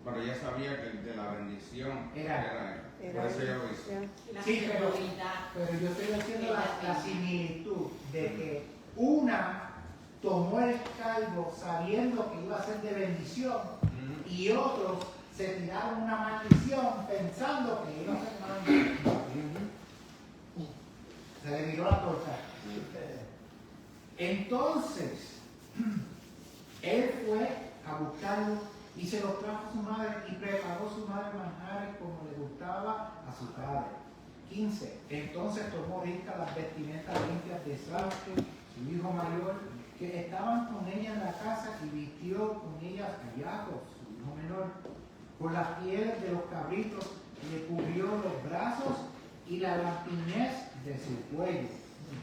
Speaker 6: Pero ella sabía que de la bendición
Speaker 1: Era
Speaker 6: él. Por eso ella lo hizo.
Speaker 3: La
Speaker 1: Sí,
Speaker 3: seguridad.
Speaker 1: pero yo estoy haciendo la similitud de que una tomó el cargo sabiendo que iba a ser de bendición y otros se tiraron una maldición pensando que iba a ser maldición. Se le viró la torta. Entonces, él fue a buscarlo y se lo trajo a su madre y preparó su madre manjares como le gustaba a su padre. 15. Entonces tomó Rivka las vestimentas limpias de Esaú, su hijo mayor, que estaban con ella en la casa, y vistió con ellas a Jacob, su hijo menor. Con las pieles de los cabritos le cubrió los brazos y la lampiñez de su cuello,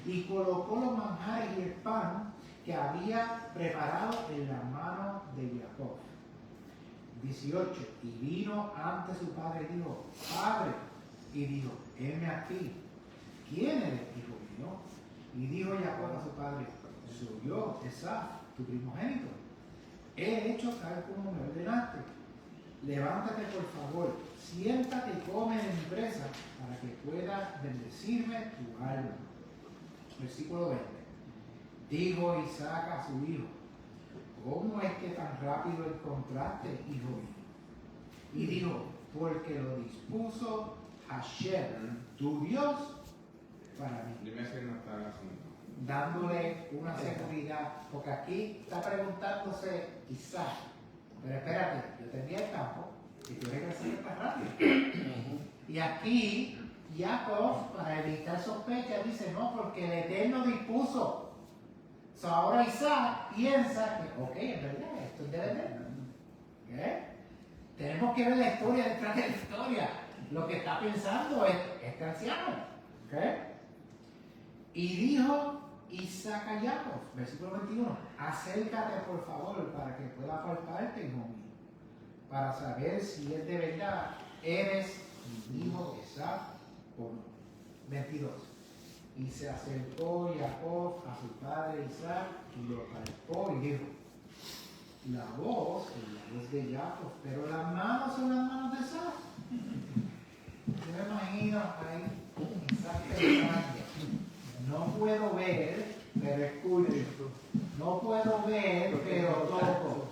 Speaker 1: y colocó los manjares y el pan que había preparado en la mano de Jacob. 18. Y vino ante su padre y dijo: Padre. Y dijo: heme aquí. ¿Quién eres, hijo mío? Y dijo Jacob a su padre: soy yo, Esaú, tu primogénito. He hecho tal como me ordenaste. Levántate, por favor, siéntate y come de mi presa, para que pueda bendecirme tu alma. Versículo 20. Dijo Isaac a su hijo: ¿cómo es que tan rápido encontraste, hijo mío? Y dijo: porque lo dispuso Hashem, tu Dios, para mí.
Speaker 6: Dime si no está el asunto.
Speaker 1: Dándole una seguridad, porque aquí está preguntándose Isaac, pero espérate, yo tenía el campo y tú regresaste tan rápido. Y aquí Jacob, para evitar sospechas, dice: no, porque el Eterno dispuso. So, ahora Isaac piensa que, ok, en verdad, esto es del Eterno. ¿Okay? Tenemos que ver la historia detrás de la historia. Lo que está pensando es este anciano. ¿Okay? Y dijo Isaac a Jacob, versículo 21, acércate por favor para que pueda palparte, hijo mío, para saber si es de verdad eres mi hijo Esaú o no. 22. Y se acercó Jacob a su padre Isaac y lo palpó y dijo: la voz es la voz de Jacob, pero las manos son las manos de Esaú. Yo me imagino ahí Isaac pensando: no puedo ver, pero escucho. No puedo ver, pero toco.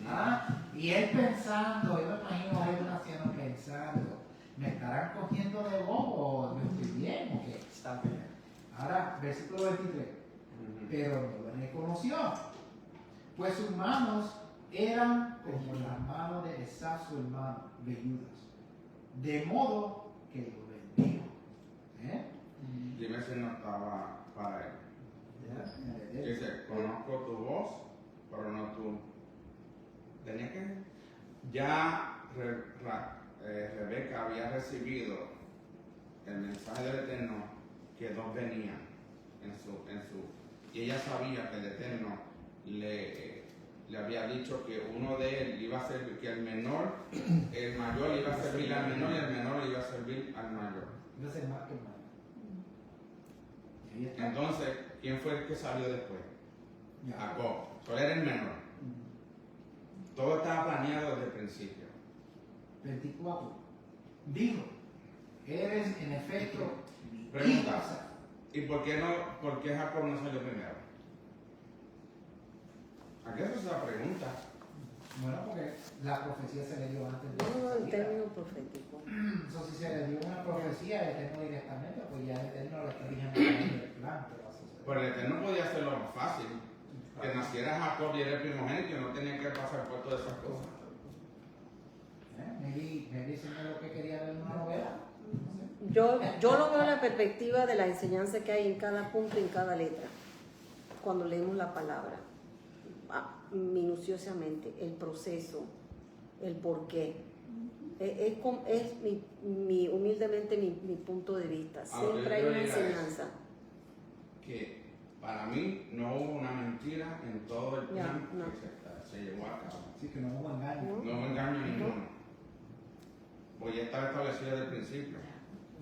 Speaker 1: ¿Ah? Y él pensando, yo me imagino a él un anciano pensando: ¿me estarán cogiendo de bobo? ¿No estoy bien o qué?
Speaker 2: Está bien.
Speaker 1: Ahora, versículo 23. Pero no lo reconoció, pues sus manos eran como las manos de Esaú, su hermano, velludas. De modo que lo bendijo.
Speaker 6: Dime si no estaba para él.
Speaker 1: ¿Eh?
Speaker 6: Dice: conozco tu voz, pero no tú. Tenía que. Ya Rebeca había recibido el mensaje del Eterno que dos venían y ella sabía que el Eterno le había dicho que uno de él iba a servir, que el mayor iba a servir al menor y el menor iba a servir al mayor.
Speaker 1: Iba a ser más que mal. Y ahí está.
Speaker 6: Entonces, ¿quién fue el que salió después? Jacob. Solo era el menor. Todo estaba planeado desde el principio.
Speaker 1: 24. Dijo: eres en efecto mi
Speaker 6: Pregunta:
Speaker 1: hijo Esaú.
Speaker 6: ¿y por qué Jacob no salió primero? ¿A qué es esa pregunta?
Speaker 1: Bueno, porque la profecía se le dio antes de
Speaker 4: No,
Speaker 1: su
Speaker 4: en
Speaker 1: salida.
Speaker 4: términos proféticos.
Speaker 1: Entonces, si se le dio una profecía al Eterno directamente, pues ya el Eterno le está diciendo el plan que va a suceder.
Speaker 6: Pues el Eterno podía hacerlo más fácil. Que naciera Jacob y era el primogénito y no tenía que pasar por todas esas cosas.
Speaker 1: Me dicen lo que quería ver en una novela.
Speaker 4: Yo lo veo en la perspectiva de la enseñanza que hay en cada punto, en cada letra, cuando leemos la palabra, minuciosamente, el proceso, el porqué. Es humildemente mi punto de vista. Siempre hay una enseñanza.
Speaker 6: Que para mí no hubo una mentira en todo el plan
Speaker 4: no.
Speaker 6: que se llevó a cabo.
Speaker 1: Sí, que no hubo engaño.
Speaker 6: No hubo engaño ninguno. Pues ya estaba establecido desde el principio.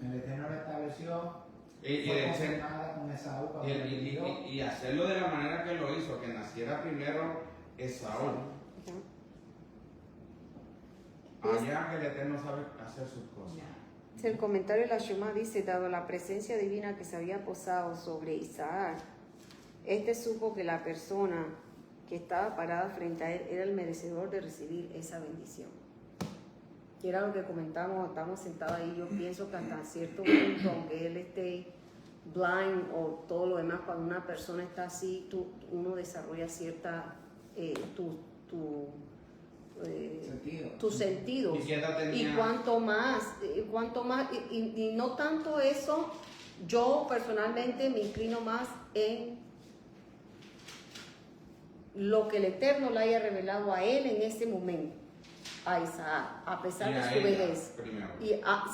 Speaker 1: El Eterno lo estableció.
Speaker 6: Y
Speaker 1: Fue
Speaker 6: de ser-
Speaker 1: confirmada con Esaú cuando le pidió.
Speaker 6: y hacerlo de la manera que lo hizo, que naciera primero Esaú. Allá que el Eterno sabe hacer sus cosas.
Speaker 4: El comentario de la Shema dice, dado la presencia divina que se había posado sobre Isaac, este supo que la persona que estaba parada frente a él era el merecedor de recibir esa bendición. Y era lo que comentábamos, estamos sentados ahí, yo pienso que hasta cierto punto, aunque él esté blind o todo lo demás, cuando una persona está así, uno desarrolla cierta, tu sentido.
Speaker 6: ¿Y qué edad tenía?
Speaker 4: Y cuanto más, y no tanto eso, yo personalmente me inclino más en lo que el Eterno le haya revelado a él en ese momento, a Isaac, a pesar de su vejez.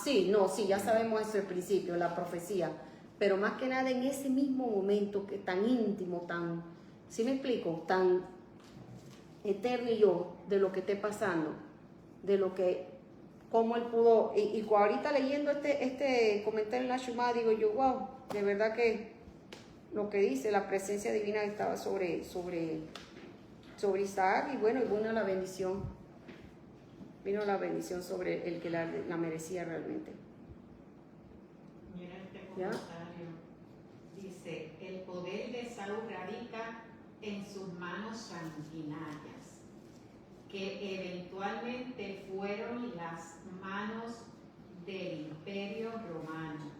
Speaker 4: Sí, ya sabemos eso al principio, la profecía, pero más que nada en ese mismo momento que tan íntimo, tan, ¿sí me explico? Tan eterno y yo, de lo que esté pasando, de lo que, cómo él pudo, y ahorita leyendo este comentario en la Shema, digo yo, wow, de verdad que lo que dice, la presencia divina estaba sobre Isaac, y bueno, y vino la bendición sobre el que la merecía realmente.
Speaker 3: Mira este
Speaker 4: ¿Ya?
Speaker 3: comentario. Dice, el poder de Saúl radica en sus manos sanguinarias, que eventualmente fueron las manos del Imperio Romano,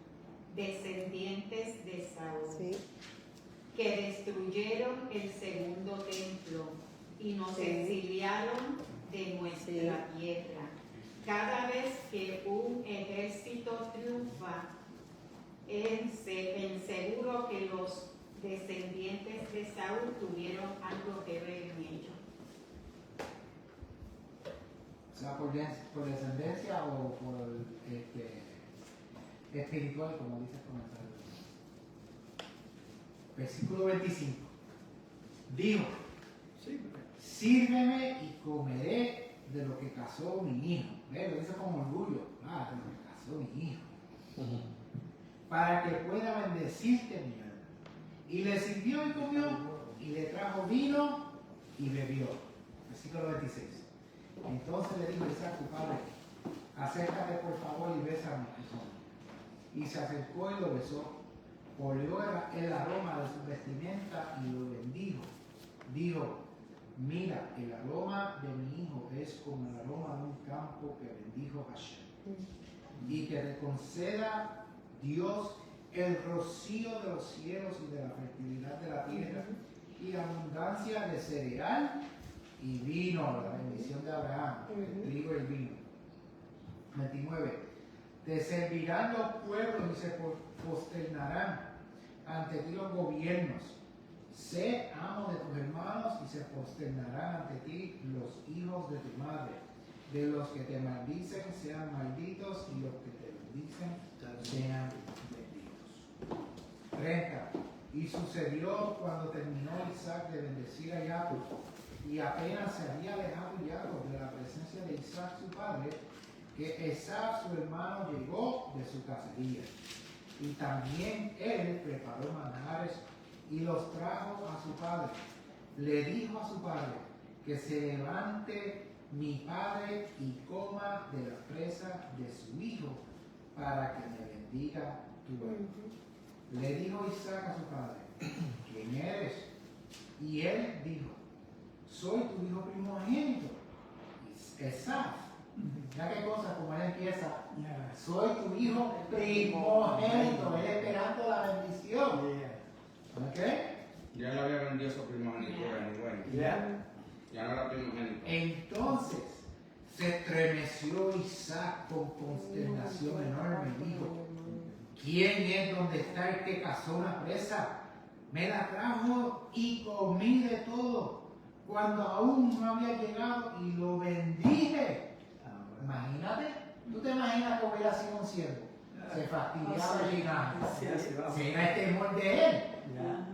Speaker 3: descendientes de Saúl,
Speaker 4: Sí.
Speaker 3: que destruyeron el segundo templo y nos
Speaker 4: Sí.
Speaker 3: exiliaron de nuestra tierra. Cada vez que un ejército triunfa, en seguro que los descendientes de Saúl tuvieron algo que ver en ello.
Speaker 1: O sea, por descendencia o por espiritual, como dice el comentario. Versículo 25. Dijo, sírveme y comeré de lo que cazó mi hijo. Lo dice con orgullo. De lo que cazó mi hijo. Para que pueda bendecirte mi alma. Y le sirvió y comió, y le trajo vino y bebió. Versículo 26. Entonces le dijo Isaac, tu padre, acércate por favor y bésame. Y se acercó y lo besó. Olió el aroma de su vestimenta y lo bendijo. Dijo, mira, el aroma de mi hijo es como el aroma de un campo que bendijo Hashem. Y que te conceda Dios el rocío de los cielos y de la fertilidad de la tierra y abundancia de cereal y vino, la bendición de Abraham, el trigo y el vino. 29. Te servirán los pueblos y se posternarán ante ti los gobiernos. Sé amo de tus hermanos y se posternarán ante ti los hijos de tu madre. De los que te maldicen sean malditos y los que te bendicen sean benditos. 30. Y sucedió cuando terminó Isaac de bendecir a Jacob y apenas se había alejado Jacob de la presencia de Isaac su padre, que Esaú su hermano llegó de su cacería. Y también él preparó manjares y los trajo a su padre. Le dijo a su padre que se levante mi padre y coma de la presa de su hijo para que me bendiga tu alma. Le dijo Isaac a su padre, ¿quién eres? Y él dijo, soy tu hijo primogénito, Esaú. Ya qué cosa, como él empieza, soy tu hijo primogénito, él esperando la bendición. ¿Ok?
Speaker 6: Ya le había vendido su primogenitura, anyway.
Speaker 2: Ya.
Speaker 6: Ya no era primogénito.
Speaker 1: Entonces se estremeció Isaac con consternación enorme y dijo: ¿quién es donde está el que cazó una presa? Me la trajo y comí de todo, cuando aún no había llegado, y lo bendije. Imagínate, ¿tú te imaginas que hubiera sido un siervo? Se fastidiaba el linaje.
Speaker 2: Sí, así va.
Speaker 1: Será el temor de él.
Speaker 2: Ya.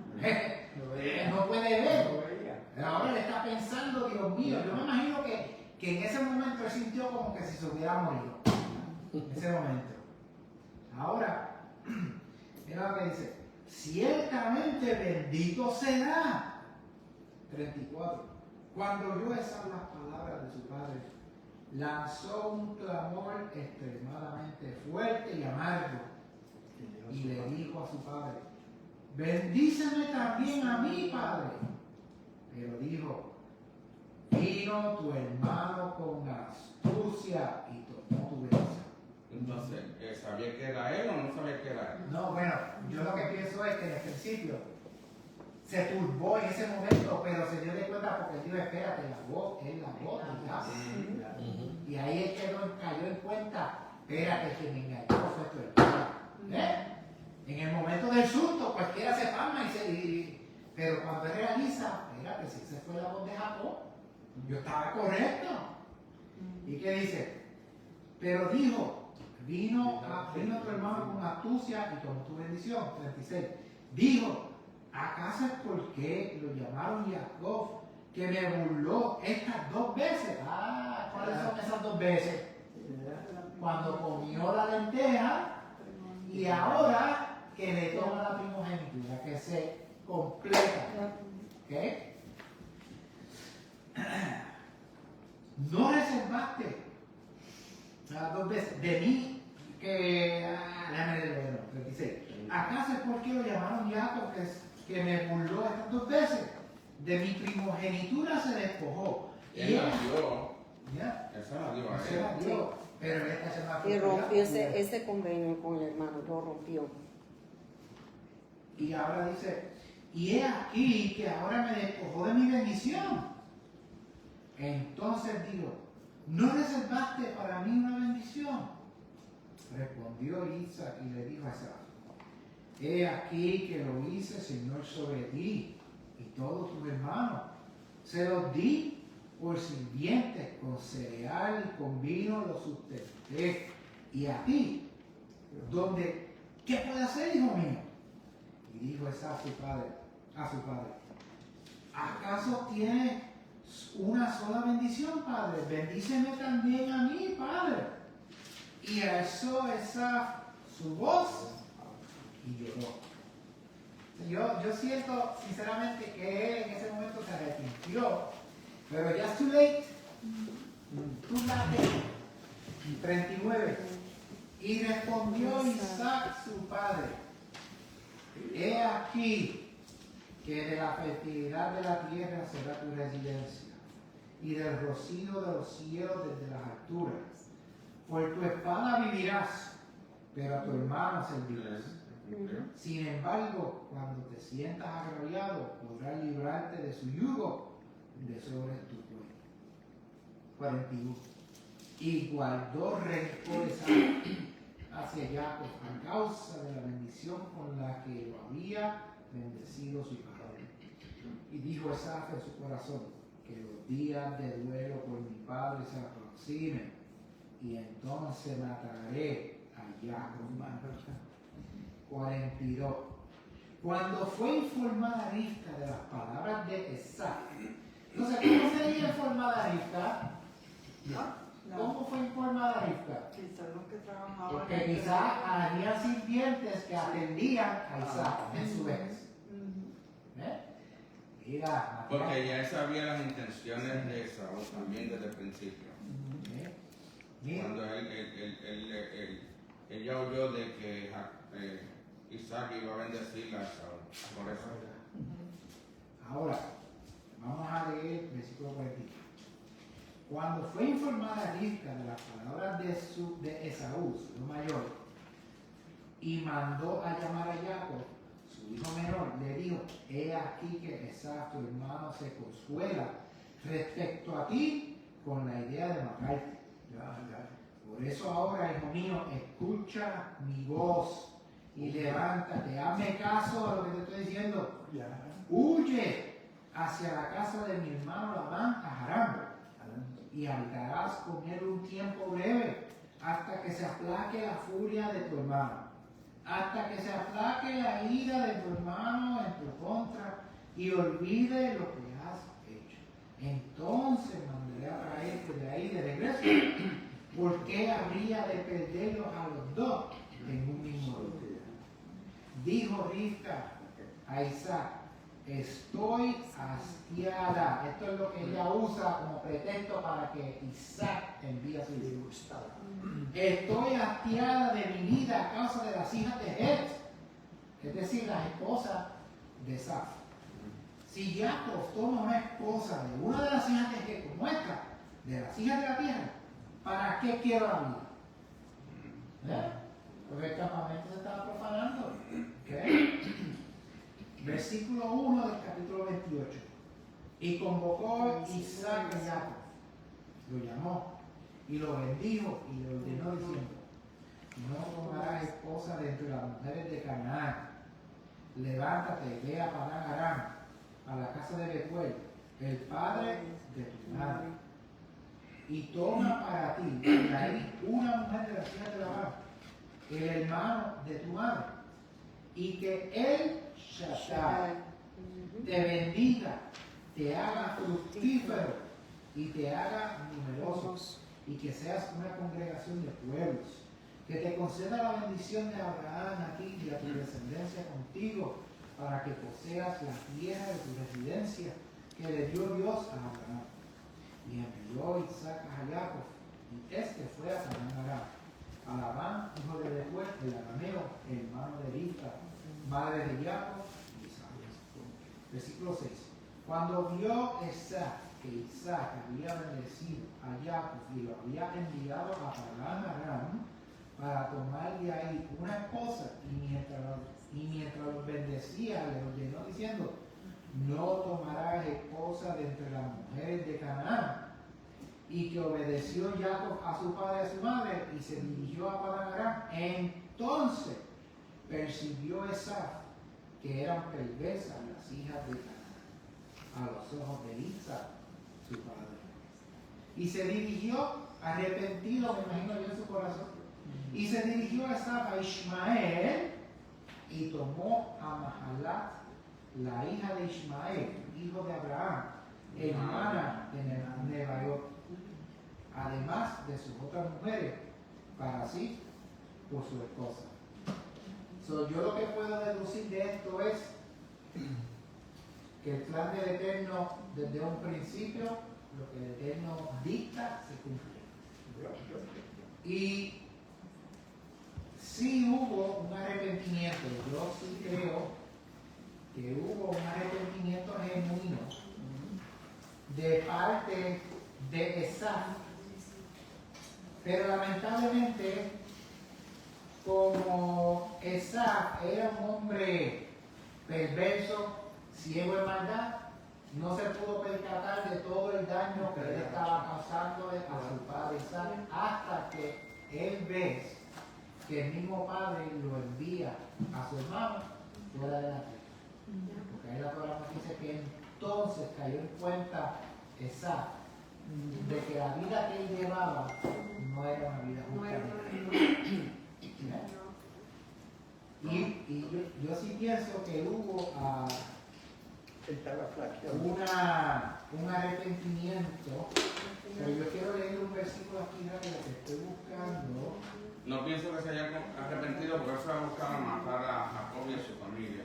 Speaker 2: Lo veía.
Speaker 1: No puede ver.
Speaker 2: Lo veía.
Speaker 1: Ahora él está pensando: Dios mío, yo me imagino que en ese momento él sintió como que si se hubiera morido. En ese momento. Ahora, mira lo que dice: ciertamente bendito será. 34. Cuando oyó esas las palabras de su padre, lanzó un clamor extremadamente fuerte y amargo, y le dijo a su padre: bendíceme también a mí, padre. Pero dijo: vino tu hermano con astucia y tomó tu bendición.
Speaker 6: Entonces, ¿sabía que era él o no sabía que era él?
Speaker 1: No, bueno, yo lo que pienso es que en el principio se turbó en ese momento, pero se dio de cuenta porque él dijo: espérate, la voz es la voz del diablo. Y ahí él cayó en cuenta: espérate, que me engañó fue tu hermano. En el momento del susto, cualquiera se palma pero cuando él realiza: espérate, si esa fue la voz de Jacob, yo estaba correcto. ¿Y qué dice? Pero dijo: vino tu hermano con astucia y tomó tu bendición. 36. Dijo: ¿acaso es porque lo llamaron Jacob, que me burló estas 2 veces? ¿Cuáles son esas 2 veces? Cuando comió la lenteja y ahora que le toma la primogenitura, que se completa. ¿Ok? No reservaste las 2 veces de mí que... déjame leerlo, 36. ¿Acaso es porque lo llamaron Jacob, que me burló estas 2 veces? De mi primogenitura se despojó.
Speaker 6: Él la dio.
Speaker 1: ¿Ya?
Speaker 6: Esa la dio a
Speaker 1: Se
Speaker 6: él.
Speaker 1: la dio, pero él está haciendo la
Speaker 4: Y rompió
Speaker 1: propiedad.
Speaker 4: ese convenio con el hermano, lo rompió.
Speaker 1: Y ahora dice: y he aquí que ahora me despojó de mi bendición. Entonces digo: ¿no reservaste para mí una bendición? Respondió Isaac y le dijo a Esaú: he aquí que lo hice, Señor, sobre ti y todos tus hermanos. Se los di por sirvientes, con cereal y con vino los sustenté. Y a ti, ¿qué puede hacer, hijo mío? Y dijo Esaú a su padre: ¿acaso tienes una sola bendición, padre? Bendíceme también a mí, padre. Y alzó Esaú su voz y lloró. Yo siento sinceramente que él en ese momento se arrepintió, pero ya es too late. Too late. 39. Y respondió Isaac su padre: he aquí que de la fertilidad de la tierra será tu residencia, y del rocío de los cielos desde las alturas. Por tu espada vivirás, pero a tu hermano servirás. Sin embargo, cuando te sientas agraviado, podrás librarte de su yugo de sobre tu cuello. 41. Y guardó rencores hacia Jacob a causa de la bendición con la que lo había bendecido su padre. Y dijo Esaú en su corazón: que los días de duelo por mi padre se aproximen, y entonces mataré a Jacob. 42. Cuando fue informada Rivka de las palabras de Esaú. Entonces, ¿cómo sería informada Rivka? ¿Cómo fue informada Rivka?
Speaker 7: Quizás los que trabajaban.
Speaker 1: Porque quizás había sirvientes que atendían a Isaac en su vez. Mira,
Speaker 6: Porque ya él sabía las intenciones de Esaú también desde el principio.
Speaker 1: Mira.
Speaker 6: Cuando él ya oyó de que Isaac iba a bendecir a Esaú. Por eso.
Speaker 1: Ahora, vamos a leer el versículo 43. Cuando fue informada Rivka de las palabras de Esaú, su hijo mayor, y mandó a llamar a Jacob, su su hijo menor, le dijo, he aquí que Esaf, tu hermano, se consuela respecto a ti con la idea de matarte. Por eso ahora, hijo mío, escucha mi voz y levántate, hazme caso a lo que te estoy diciendo. Huye hacia la casa de mi hermano Labán a Harán y habitarás con él un tiempo breve hasta que se aplaque la furia de tu hermano, hasta que se aplaque la ira de tu hermano en tu contra y olvide lo que has hecho. Entonces mandaré a traerte de ahí de regreso. ¿Por qué habría de perderlos a los dos en un mismo día? Dijo Rivka a Isaac, estoy hastiada. Esto es lo que ella usa como pretexto para que Isaac envíe a su hijo. Estoy hastiada de mi vida a causa de las hijas de Het, es decir, las esposas de Esaf. Si Jacob toma una esposa de una de las hijas de Het como esta, de las hijas de la tierra, ¿para qué quiero la vida? Porque el campamento se estaba profanando. Versículo 1 del capítulo 28. Y convocó Isaac a Jacob, lo llamó y lo bendijo y le ordenó diciendo, no tomarás esposa de entre las mujeres de Canaán. Levántate, ve a Padán Aram, a la casa de Betuel, el padre de tu madre, y toma para ti de ahí una mujer de las hijas de Labán, el hermano de tu madre, y que él Shaddai te bendiga, te haga fructífero y te haga numeroso, y que seas una congregación de pueblos, que te conceda la bendición de Abraham a ti y a tu descendencia contigo, para que poseas la tierra de tu residencia que le dio Dios a Abraham. Y envió Isaac a Jacob, y este fue a Padán Aram, a Labán, hijo de Betuel, el arameo, hermano de Rivka, madre de Jacob y Isaac. Versículo 6. Cuando vio Esaf que Isaac había bendecido a Jacob y lo había enviado a Padán Aram para tomar de ahí una esposa, y mientras los bendecía, le ordenó diciendo, no tomarás esposa de entre las mujeres de Canaán. Y que obedeció Jacob a su padre y a su madre y se dirigió a Padán Aram. Entonces percibió Esaf que eran perversas las hijas de Canaán a los ojos de Isaac, su padre. Y se dirigió arrepentido, me imagino yo en su corazón. Y se dirigió a Esaf a Ismael y tomó a Mahalat, la hija de Ismael, hijo de Abraham, hermana de Nebaiot, además de sus otras mujeres, para sí, por su esposa. Yo lo que puedo deducir de esto es que el plan del Eterno, desde un principio, lo que el Eterno dicta, se cumple. Y sí hubo un arrepentimiento, yo sí creo que hubo un arrepentimiento genuino de parte de Esaf, pero lamentablemente, como Esaf era un hombre perverso, ciego en maldad, no se pudo percatar de todo el daño que él estaba causándole a su padre Isaac, hasta que él ve que el mismo padre lo envía a su hermano fuera de la tierra. Porque ahí la Torah nos dice que entonces cayó en cuenta Esaf de que la vida que él llevaba no era una vida justa. Y yo sí pienso que hubo un arrepentimiento, pero yo quiero leer un versículo aquí rápido que estoy buscando.
Speaker 6: No pienso que se haya arrepentido porque él fue a buscar a matar a Jacob y a su familia.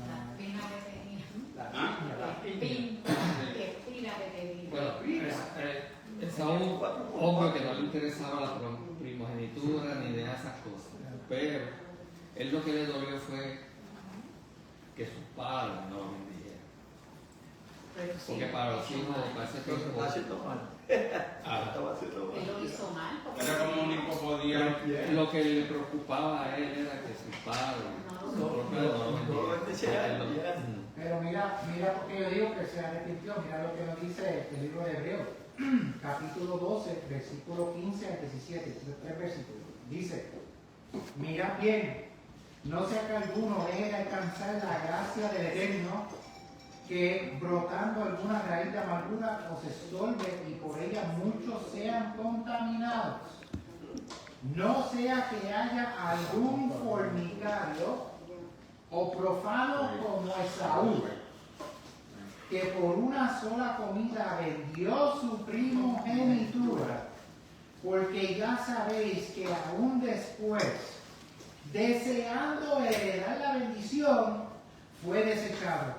Speaker 3: La pena que tenía.
Speaker 6: ¿Ah?
Speaker 3: Qué pena que tenía.
Speaker 5: Bueno, Esaú, hombre que no le interesaba la primogenitura ni de esas cosas, pero él lo que le dolió fue que sus padres no lo bendijeran. Porque para los hijos, para ese tiempo,
Speaker 2: Estaba haciendo
Speaker 3: Él lo hizo mal. Porque
Speaker 6: Era como único podía.
Speaker 5: Lo que le preocupaba a él era que su padre, su propio
Speaker 1: Pero mira porque yo digo que se arrepintió, mira lo que nos dice el libro de Hebreos, capítulo 12, versículo 15 al 17, 3 versículos. Dice, mira bien, no sea que alguno deje de alcanzar la gracia del Eterno, que brotando alguna raíz de amargura os estorbe y por ella muchos sean contaminados. No sea que haya algún fornicario o profano como Esaú, que por una sola comida vendió su primogenitura, porque ya sabéis que aún después, deseando heredar la bendición, fue desechado,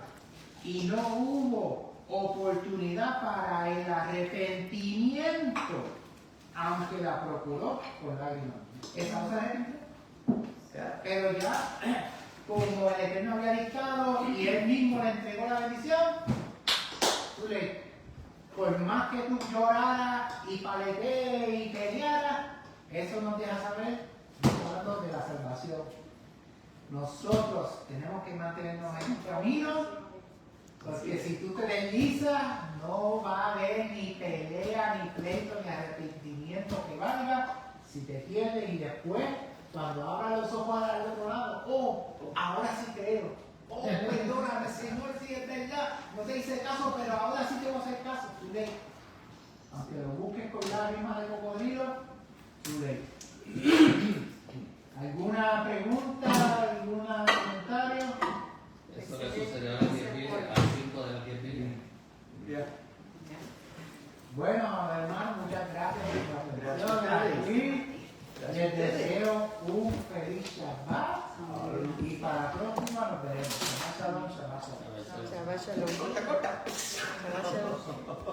Speaker 1: y no hubo oportunidad para el arrepentimiento, aunque la procuró con lágrimas. ¿Esaú se arrepintió? Pero ya, como el Eterno había dictado y él mismo le entregó la bendición, por más que tú lloraras y paletees y pelearas, eso no te deja saber, hablando de la salvación. Nosotros tenemos que mantenernos en el camino, porque si tú te deslizas, no va a haber ni pelea, ni pleito, ni arrepentimiento que valga si te pierdes y después, cuando abras los ojos al otro lado, ahora sí creo. Perdóname, Señor, si es verdad, no te hice caso, pero ahora sí te voy a hacer caso. Too late. Aunque lo busques con lágrimas de cocodrilo, too late. ¿Alguna pregunta? ¿Algún comentario?
Speaker 5: Eso le sucedió a las 10 vidas, a 5 de las 10 vidas.
Speaker 1: Bueno, hermano, muchas gracias por la
Speaker 2: Gracias a
Speaker 1: atención.
Speaker 2: ustedes.
Speaker 1: Les deseo un feliz Shabbat y para la próxima nos veremos. Shabbat shalom, Shabbat shalom.
Speaker 4: Shabbat shalom.
Speaker 2: Corta, corta.
Speaker 4: Shabbat shalom.